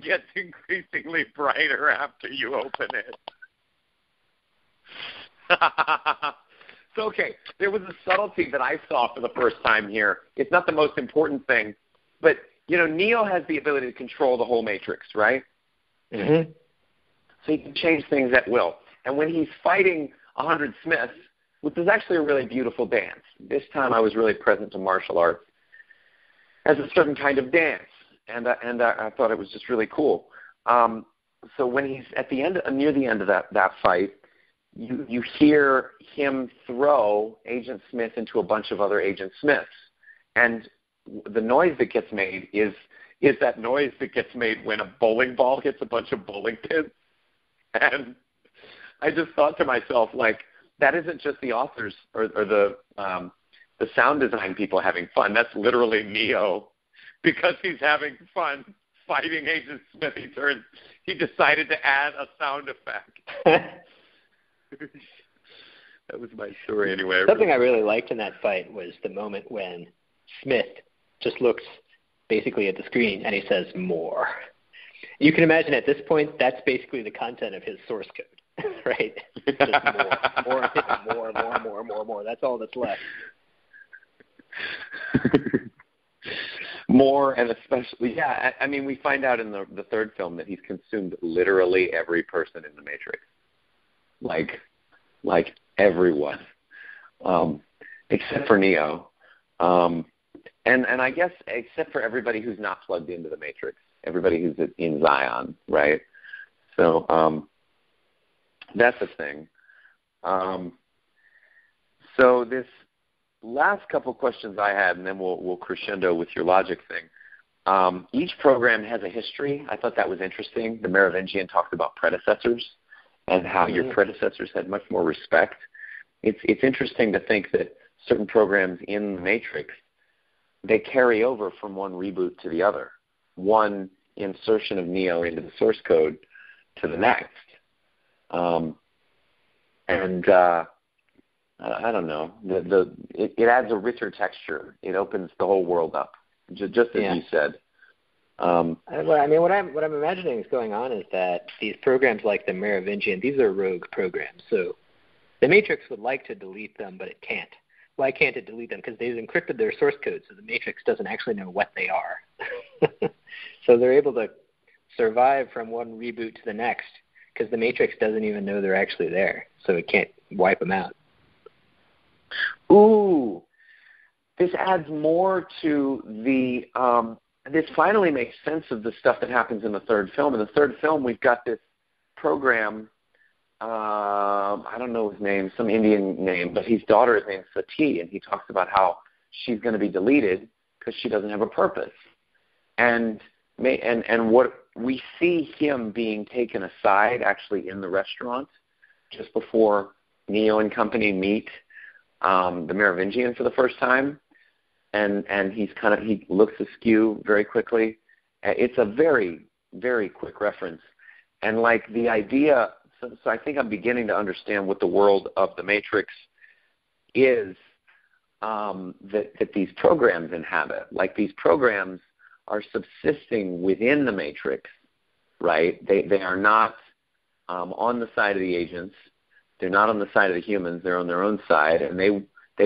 gets increasingly brighter after you open it. So, okay, there was a subtlety that I saw for the first time here. It's not the most important thing, but, you know, Neo has the ability to control the whole Matrix, right? Mm-hmm. So he can change things at will. And when he's fighting 100 Smiths, which is actually a really beautiful dance, this time I was really present to martial arts as a certain kind of dance, and I thought it was just really cool. when he's at the end, near the end of that fight, you hear him throw Agent Smith into a bunch of other Agent Smiths, and the noise that gets made is that noise that gets made when a bowling ball hits a bunch of bowling pins. And I just thought to myself, like, that isn't just the authors or the sound design people having fun. That's literally Neo, because he's having fun fighting Agent Smith. He decided to add a sound effect. That was my story anyway. Something I really liked in that fight was the moment when Smith just looks basically at the screen and he says, "More." You can imagine at this point that's basically the content of his source code, right? Just more. That's all that's left. More, and especially, yeah, I mean, we find out in the third film that he's consumed literally every person in the Matrix. Like everyone, except for Neo. And I guess except for everybody who's not plugged into the Matrix, everybody who's in Zion, right? So that's the thing. So this last couple questions I had, and then we'll crescendo with your logic thing. Each program has a history. I thought that was interesting. The Merovingian talked about predecessors and how your predecessors had much more respect. It's interesting to think that certain programs in the Matrix, they carry over from one reboot to the other, one insertion of Neo into the source code to the next. I don't know. It adds a richer texture. It opens the whole world up, just as you said. What I'm imagining is going on is that these programs like the Merovingian, these are rogue programs. So the Matrix would like to delete them, but it can't. Why can't it delete them? Because they've encrypted their source code, so the Matrix doesn't actually know what they are. So they're able to survive from one reboot to the next because the Matrix doesn't even know they're actually there, so it can't wipe them out. Ooh, this adds more to the this finally makes sense of the stuff that happens in the third film. In the third film, we've got this program, I don't know his name, some Indian name, but his daughter is named Sati, and he talks about how she's going to be deleted because she doesn't have a purpose. And what we see him being taken aside actually in the restaurant just before Neo and company meet the Merovingian for the first time. And he looks askew very quickly. It's a very, very quick reference. And like the idea, so I think I'm beginning to understand what the world of the Matrix is that these programs inhabit. Like these programs are subsisting within the Matrix, right? They are not on the side of the agents. They're not on the side of the humans. They're on their own side, and they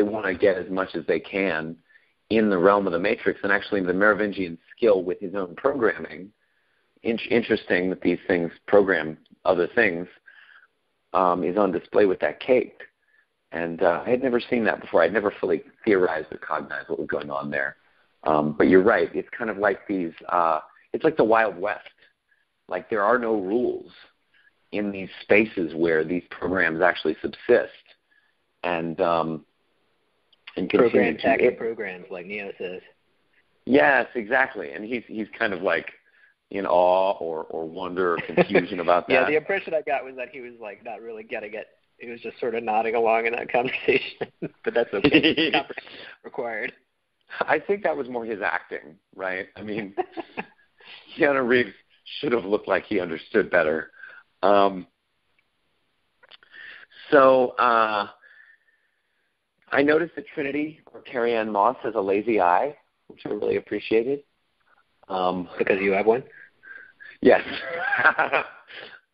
want to get as much as they can in the realm of the Matrix. And actually the Merovingian skill with his own programming, interesting that these things program other things, is on display with that cake. And I had never seen that before. I'd never fully theorized or cognized what was going on there. But you're right. It's kind of like these, it's like the Wild West. Like there are no rules in these spaces where these programs actually subsist. And program tagging programs, like Neo says. Yes, exactly. And he's kind of like in awe or wonder or confusion about that. Yeah, the impression I got was that he was like not really getting it. He was just sort of nodding along in that conversation. But that's okay. Required. I think that was more his acting, right? I mean, Keanu Reeves should have looked like he understood better. I noticed that Trinity, or Carrie-Anne Moss, has a lazy eye, which I really appreciated. Because you have one? Yes.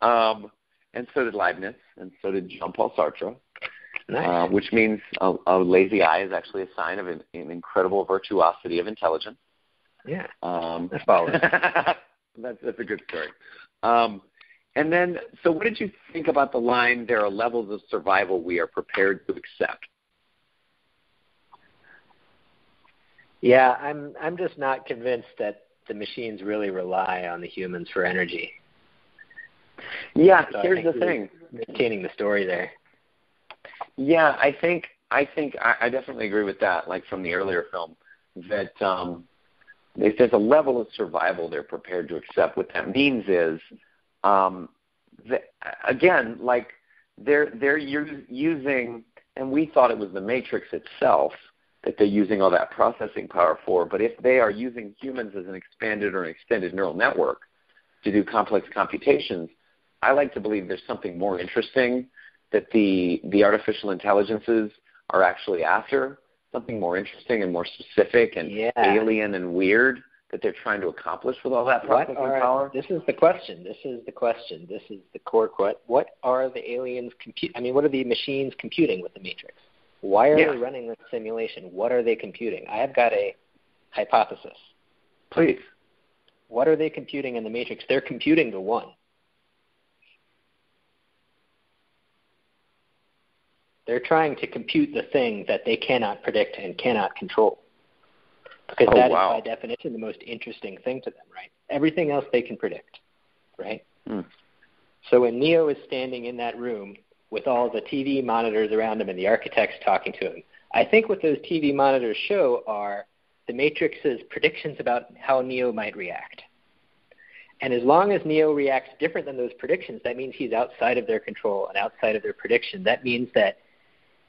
And so did Leibniz, and so did Jean-Paul Sartre. Nice. Which means a lazy eye is actually a sign of an incredible virtuosity of intelligence. Yeah, that follows. That's a good story. And then, so what did you think about the line, "There are levels of survival we are prepared to accept"? Yeah, I'm just not convinced that the machines really rely on the humans for energy. Yeah, So here's the thing. Maintaining the story there. Yeah, I think I definitely agree with that. Like from the earlier film, that if there's a level of survival they're prepared to accept. What that means is, that, again, like they're using, and we thought it was the Matrix itself that they're using all that processing power for. But if they are using humans as an expanded or an extended neural network to do complex computations, I like to believe there's something more interesting that the artificial intelligences are actually after, something more interesting and more specific and alien and weird that they're trying to accomplish with all that processing power. This is the question. This is the core question. What are the aliens what are the machines computing with the Matrix? Why are they running this simulation? What are they computing? I have got a hypothesis. Please. What are they computing in the Matrix? They're computing the one. They're trying to compute the thing that they cannot predict and cannot control. Because that is, by definition, the most interesting thing to them, right? Everything else they can predict, right? So when Neo is standing in that room with all the TV monitors around him and the architects talking to him, I think what those TV monitors show are the Matrix's predictions about how Neo might react. And as long as Neo reacts different than those predictions, that means he's outside of their control and outside of their prediction. That means that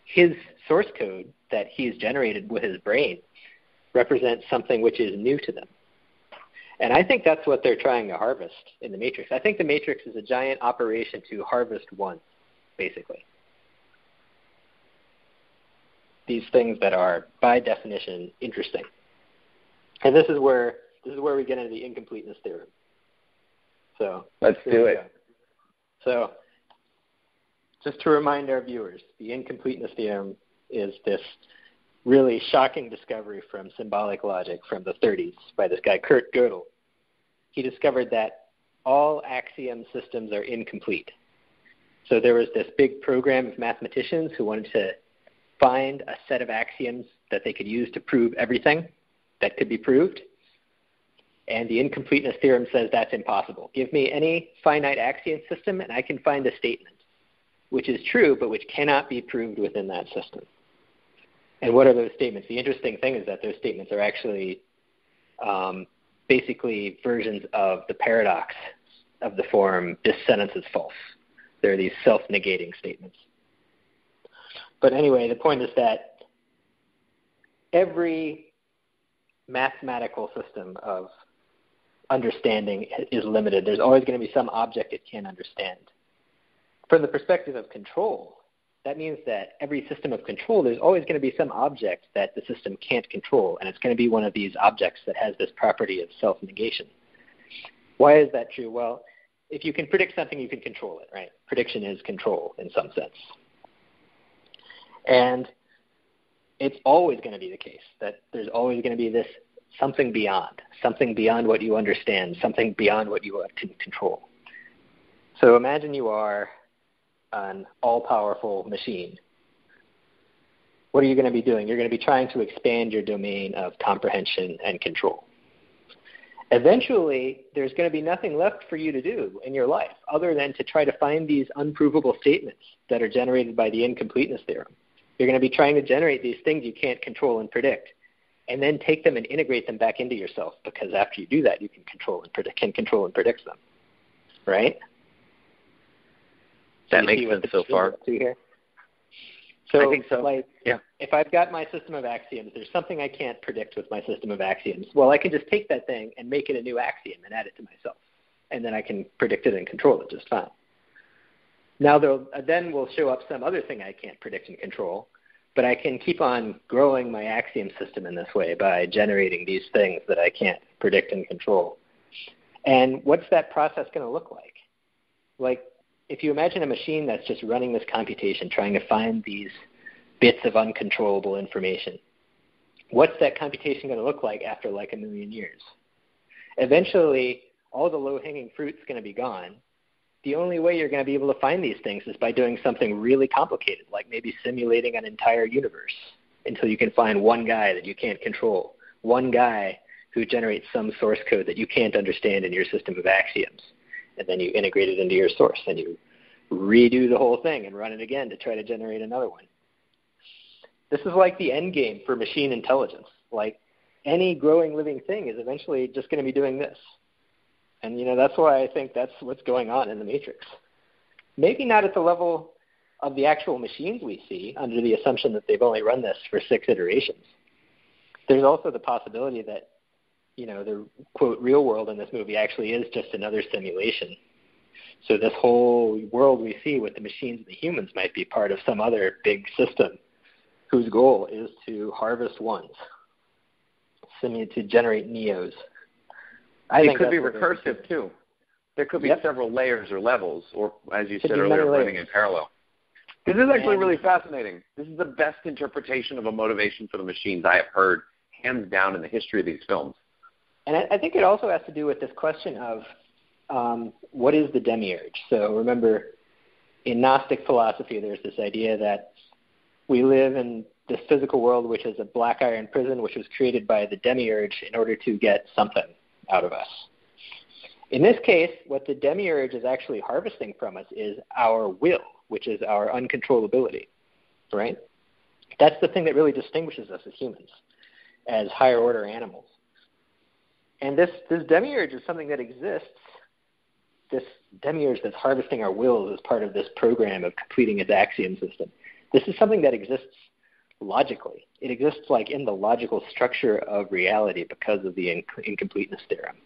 his source code that he's generated with his brain represents something which is new to them. And I think that's what they're trying to harvest in the Matrix. I think the Matrix is a giant operation to harvest one, basically. These things that are, by definition, interesting. And this is where we get into the incompleteness theorem. So let's do it. So just to remind our viewers, the incompleteness theorem is this really shocking discovery from symbolic logic from the 30s by this guy, Kurt Gödel. He discovered that all axiom systems are incomplete. So there was this big program of mathematicians who wanted to find a set of axioms that they could use to prove everything that could be proved. And the incompleteness theorem says that's impossible. Give me any finite axiom system and I can find a statement which is true but which cannot be proved within that system. And what are those statements? The interesting thing is that those statements are actually basically versions of the paradox of the form, this sentence is false. They're these self-negating statements. But anyway, the point is that every mathematical system of understanding is limited. There's always going to be some object it can't understand. From the perspective of control, that means that every system of control, there's always going to be some object that the system can't control, and it's going to be one of these objects that has this property of self-negation. Why is that true? Well, if you can predict something, you can control it, right? Prediction is control in some sense. And it's always going to be the case that there's always going to be this something beyond what you understand, something beyond what you can control. So imagine you are an all-powerful machine. What are you going to be doing? You're going to be trying to expand your domain of comprehension and control. Eventually, there's going to be nothing left for you to do in your life other than to try to find these unprovable statements that are generated by the incompleteness theorem. You're going to be trying to generate these things you can't control and predict, and then take them and integrate them back into yourself, because after you do that, you can control and predict them, right? That makes sense so far. So, I think so. If I've got my system of axioms, there's something I can't predict with my system of axioms. Well, I can just take that thing and make it a new axiom and add it to myself, and then I can predict it and control it just fine. Now, then will show up some other thing I can't predict and control, but I can keep on growing my axiom system in this way by generating these things that I can't predict and control. And what's that process going to look like? Like, if you imagine a machine that's just running this computation, trying to find these bits of uncontrollable information, what's that computation going to look like after like 1 million years? Eventually, all the low-hanging fruit's going to be gone. The only way you're going to be able to find these things is by doing something really complicated, like maybe simulating an entire universe until you can find one guy that you can't control, one guy who generates some source code that you can't understand in your system of axioms. and then you integrate it into your source, and you redo the whole thing and run it again to try to generate another one. This is like the end game for machine intelligence. Like any growing living thing is eventually just going to be doing this. And, that's why I think that's what's going on in the Matrix. Maybe not at the level of the actual machines we see, under the assumption that they've only run this for 6 iterations. There's also the possibility that, the, quote, real world in this movie actually is just another simulation. So this whole world we see with the machines and the humans might be part of some other big system whose goal is to harvest ones, to generate Neos. It could be recursive, too. There could be several layers or levels, or, as you said earlier, running in parallel. This is actually really fascinating. This is the best interpretation of a motivation for the machines I have heard, hands down, in the history of these films. And I think it also has to do with this question of what is the demiurge? So remember, in Gnostic philosophy, there's this idea that we live in this physical world, which is a black iron prison, which was created by the demiurge in order to get something out of us. In this case, what the demiurge is actually harvesting from us is our will, which is our uncontrollability, right? That's the thing that really distinguishes us as humans, as higher order animals. And this demiurge is something that exists. This demiurge that's harvesting our wills as part of this program of completing its axiom system. This is something that exists logically. It exists like in the logical structure of reality because of the incompleteness theorem.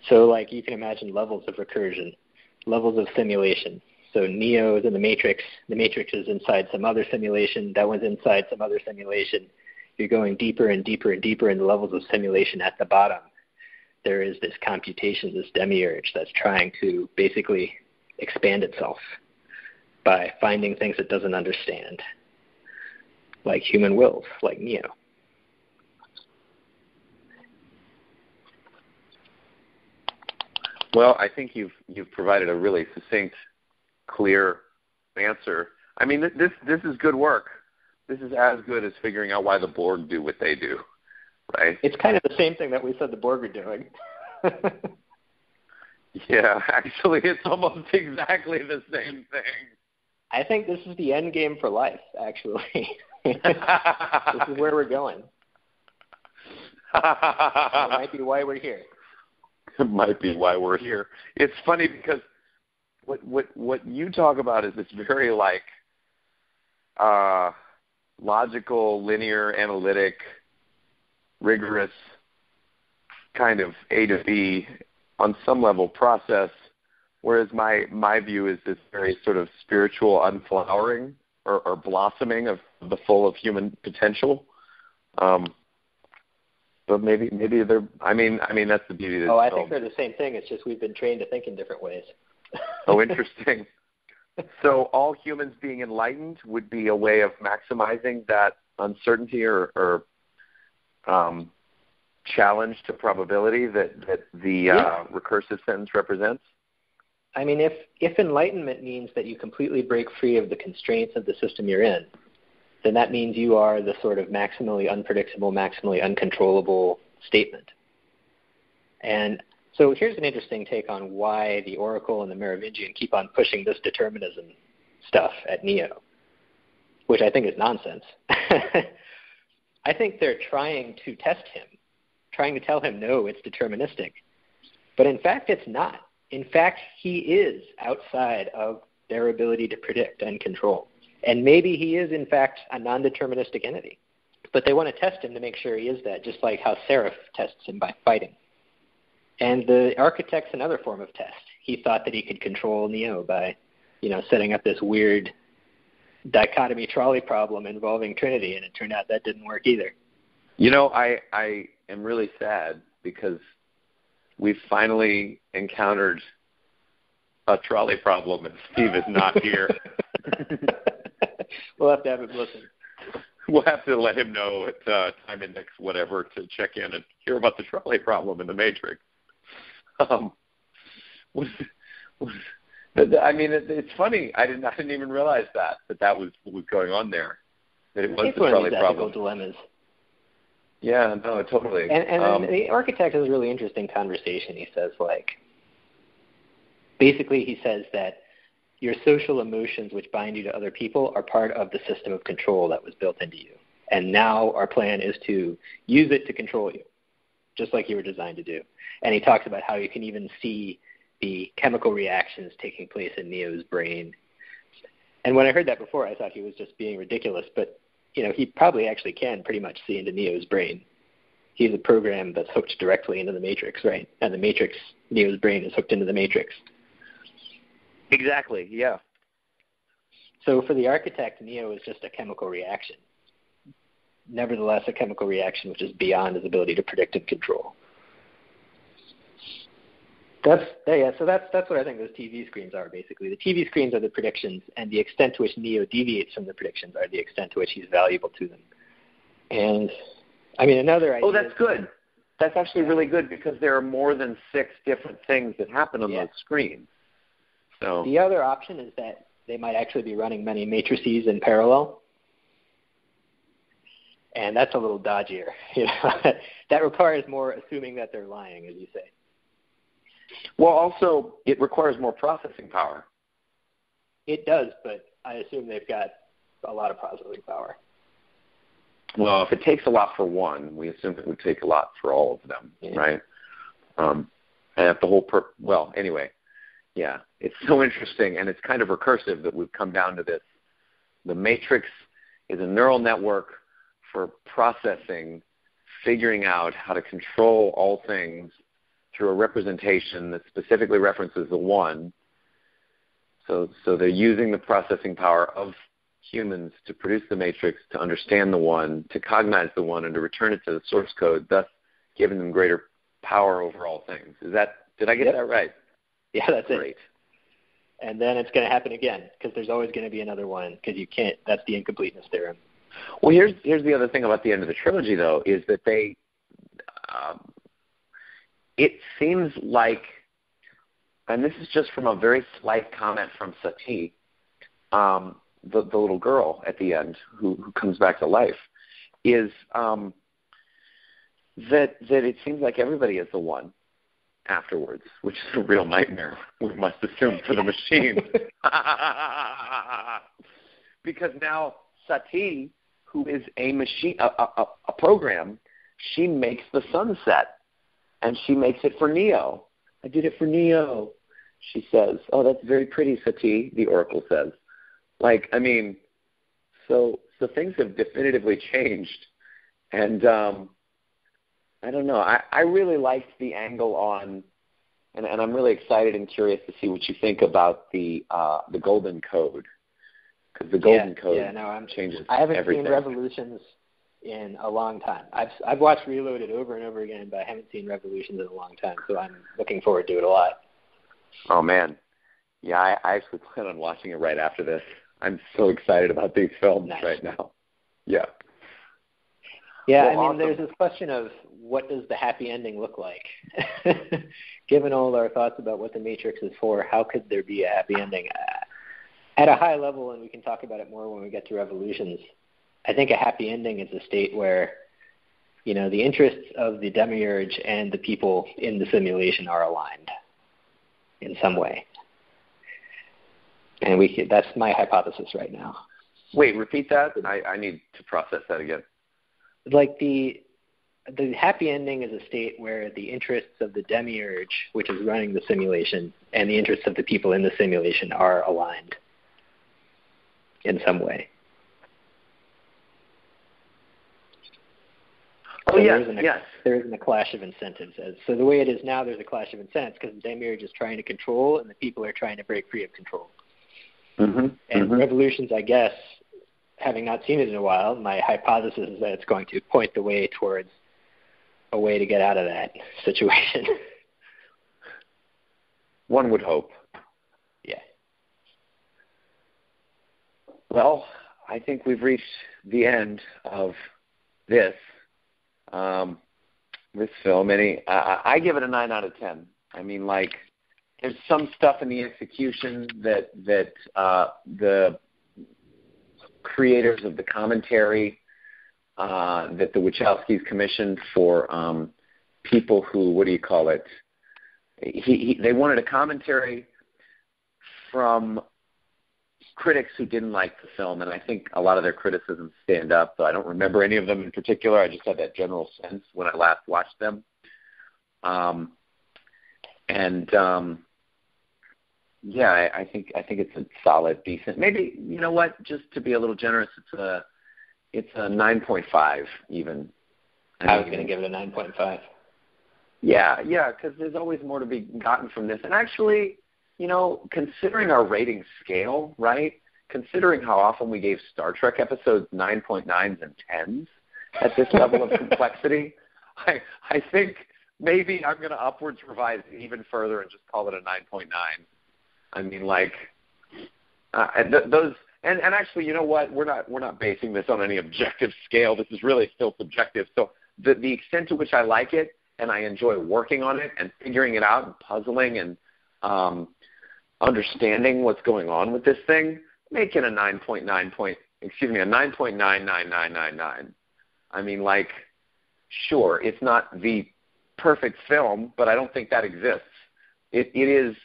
So like you can imagine levels of recursion, levels of simulation. So Neo is in the Matrix is inside some other simulation, that one's inside some other simulation. You're going deeper and deeper and deeper in the levels of simulation at the bottom. There is this computation, this demiurge that's trying to basically expand itself by finding things it doesn't understand, like human wills, like Neo. Well, I think you've provided a really succinct, clear answer. I mean, this is good work. This is as good as figuring out why the Borg do what they do, right? It's kind of the same thing that we said the Borg are doing. Yeah, actually, it's almost exactly the same thing. I think this is the end game for life, actually. This is where we're going. It might be why we're here. It might be why we're here. It's funny because what you talk about is this very logical, linear, analytic, rigorous kind of A to B on some level process, whereas my view is this very sort of spiritual unflowering or blossoming of the full of human potential. But maybe they're. I mean that's the beauty of this film. I film. think they're the same thing. It's just we've been trained to think in different ways. Oh, interesting. So all humans being enlightened would be a way of maximizing that uncertainty or challenge to probability that the recursive sentence represents? I mean, if enlightenment means that you completely break free of the constraints of the system you're in, then that means you are the sort of maximally unpredictable, maximally uncontrollable statement. And so here's an interesting take on why the Oracle and the Merovingian keep on pushing this determinism stuff at Neo, which I think is nonsense. I think they're trying to test him, trying to tell him, no, it's deterministic. But in fact, it's not. In fact, he is outside of their ability to predict and control. And maybe he is, in fact, a non-deterministic entity. But they want to test him to make sure he is that, just like how Seraph tests him by fighting. And the architect's another form of test. He thought that he could control Neo by, setting up this weird dichotomy trolley problem involving Trinity, and it turned out that didn't work either. I am really sad because we've finally encountered a trolley problem, and Steve is not here. We'll have to have him listen. We'll have to let him know at time index whatever to check in and hear about the trolley problem in the Matrix. It's funny. I didn't even realize that was what was going on there. That it was it's the trolley one of these problem. ethical dilemmas. Yeah, no, totally. And the architect has a really interesting conversation. He says, Basically, he says that your social emotions which bind you to other people are part of the system of control that was built into you. And now our plan is to use it to control you, just like you were designed to do. And he talks about how you can even see the chemical reactions taking place in Neo's brain. And when I heard that before, I thought he was just being ridiculous. But, he probably actually can pretty much see into Neo's brain. He's a program that's hooked directly into the Matrix, right? And the Matrix, Neo's brain is hooked into the Matrix. Exactly, yeah. So for the architect, Neo is just a chemical reaction. Nevertheless, a chemical reaction which is beyond his ability to predict and control. So that's what I think those TV screens are, basically. The TV screens are the predictions, and the extent to which Neo deviates from the predictions are the extent to which he's valuable to them. And, another idea... Oh, that's good. That's actually really good, because there are more than 6 different things that happen on those screens. So the other option is that they might actually be running many matrices in parallel. And that's a little dodgier. That requires more assuming that they're lying, as you say. Well, also, it requires more processing power. It does, but I assume they've got a lot of processing power. Well, if it takes a lot for one, we assume it would take a lot for all of them, right? And if the whole anyway, yeah, it's so interesting, and it's kind of recursive that we've come down to this. The Matrix is a neural network for processing, figuring out how to control all things through a representation that specifically references the one. So they're using the processing power of humans to produce the Matrix, to understand the one, to cognize the one, and to return it to the source code, thus giving them greater power over all things. Did I get that right? Yeah, that's great. And then it's going to happen again, because there's always going to be another one, because you can't. That's the incompleteness theorem. Well, here's the other thing about the end of the trilogy, though, is that they it seems like, and this is just from a very slight comment from Sati, the little girl at the end who comes back to life, is that it seems like everybody is the one afterwards, which is a real nightmare, we must assume, for the machine. Because now Sati, who is a machine, a program, she makes the sunset, and she makes it for Neo. I did it for Neo, she says. Oh, that's very pretty, Sati, the Oracle says. So things have definitively changed. And I don't know. I really liked the angle on, and I'm really excited and curious to see what you think about the Golden Code. Because the Golden Code changes everything. I haven't seen Revolutions in a long time. I've watched Reloaded over and over again, but I haven't seen Revolutions in a long time, so I'm looking forward to it a lot. Oh, man. Yeah, I actually plan on watching it right after this. I'm so excited about these films right now. Yeah. Yeah, well, awesome. There's this question of what does the happy ending look like? Given all our thoughts about what the Matrix is for, how could there be a happy ending? At a high level, and we can talk about it more when we get to Revolutions, I think a happy ending is a state where, the interests of the demiurge and the people in the simulation are aligned in some way. And that's my hypothesis right now. Wait, repeat that? I need to process that again. Like the happy ending is a state where the interests of the demiurge, which is running the simulation, and the interests of the people in the simulation are aligned in some way. So yes. There isn't a clash of incentives. So the way it is now, there's a clash of incentives because the demiurge is trying to control and the people are trying to break free of control. Mm-hmm. And Revolutions, I guess, having not seen it in a while, my hypothesis is that it's going to point the way towards a way to get out of that situation. One would hope. Yeah. Well, I think we've reached the end of this film. I give it a 9 out of 10. There's some stuff in the execution that the creators of the commentary that the Wachowskis commissioned for people who, they wanted a commentary from critics who didn't like the film, and I think a lot of their criticisms stand up, so I don't remember any of them in particular. I just had that general sense when I last watched them. Yeah, I think it's a solid, decent. Maybe, you know what? Just to be a little generous, it's a 9.5 even. I was going to give it a 9.5. Yeah, because there's always more to be gotten from this. And actually, you know, considering our rating scale, right? Considering how often we gave Star Trek episodes 9.9s and 10s at this level of complexity, I think maybe I'm going to upwards revise it even further and just call it a 9.9. I mean, like, those, and actually, you know what? We're not basing this on any objective scale. This is really still subjective. So the extent to which I like it and I enjoy working on it and figuring it out and puzzling and understanding what's going on with this thing, make it a 9.999999. I mean, like, sure, it's not the perfect film, but I don't think that exists. It is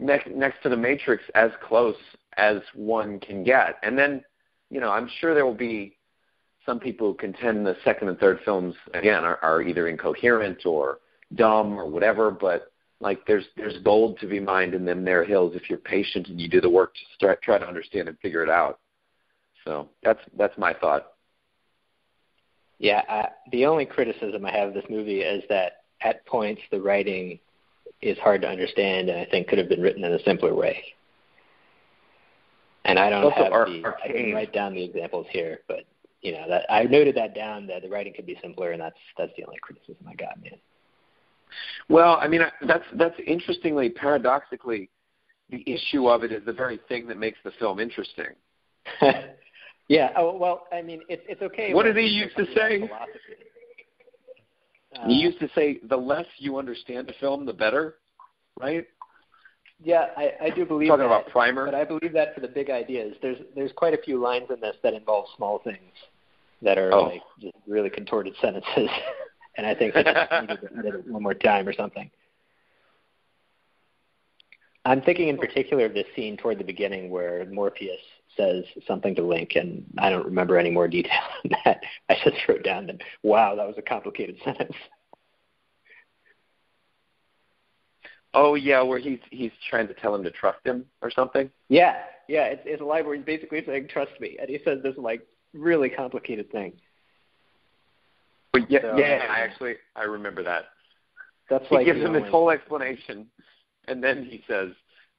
next to The Matrix as close as one can get. And then, you know, I'm sure there will be some people who contend the second and third films, again, are either incoherent or dumb or whatever, but like there's gold to be mined in them there hills if you're patient and you do the work to try to understand and figure it out. So that's my thought. Yeah, the only criticism I have of this movie is that at points the writing is hard to understand and I think could have been written in a simpler way. And I don't have I can write down the examples here, but you know that I noted that down that the writing could be simpler, and that's the only criticism I got, man. Well, I mean that's interestingly, paradoxically, the issue of it is the very thing that makes the film interesting. Yeah. Oh, well, I mean it's okay. What did he used to say? He used to say, the less you understand the film, the better, right? Yeah, I do believe Talking that. about Primer. But I believe that for the big ideas. There's quite a few lines in this that involve small things that are like just really contorted sentences. And I think they just needed to edit it one more time or something. I'm thinking in particular of this scene toward the beginning where Morpheus says something to Link, and I don't remember any more detail than that. I just wrote down that, wow, that was a complicated sentence. Oh, yeah, where he's trying to tell him to trust him or something? Yeah, it's a line where he's basically saying, trust me, and he says this, like, really complicated thing. But I remember that. That's he gives him this whole explanation, and then he says,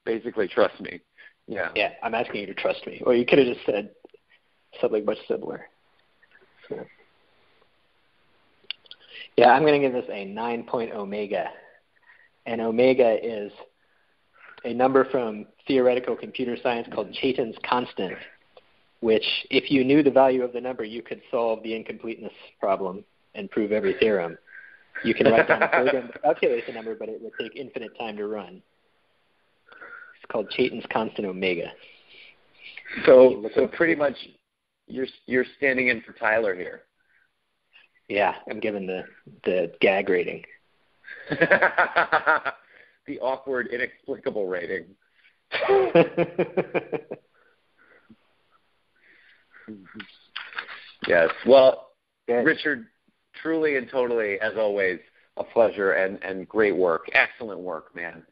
basically, trust me. Yeah. Yeah, I'm asking you to trust me. Or you could have just said something much simpler. So. Yeah, I'm going to give this a 9.omega. And omega is a number from theoretical computer science called Chaitin's constant, which, if you knew the value of the number, you could solve the incompleteness problem and prove every theorem. You can write down a program to calculate the number, but it would take infinite time to run. It's called Chaitin's constant omega. So pretty much you're standing in for Tyler here. Yeah, I'm giving the gag rating. The awkward, inexplicable rating. Yes. Well, good. Richard, truly and totally, as always, a pleasure and great work. Excellent work, man.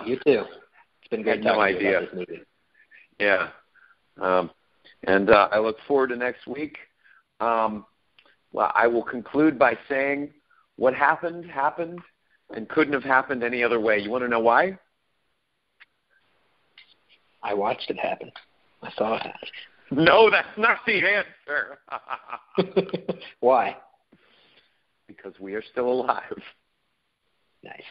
You too. It's been great talking to you about this movie. Yeah. And I look forward to next week. Well, I will conclude by saying what happened and couldn't have happened any other way. You want to know why? I watched it happen. I saw it happen. No, that's not the answer. Why? Because we are still alive. Nice.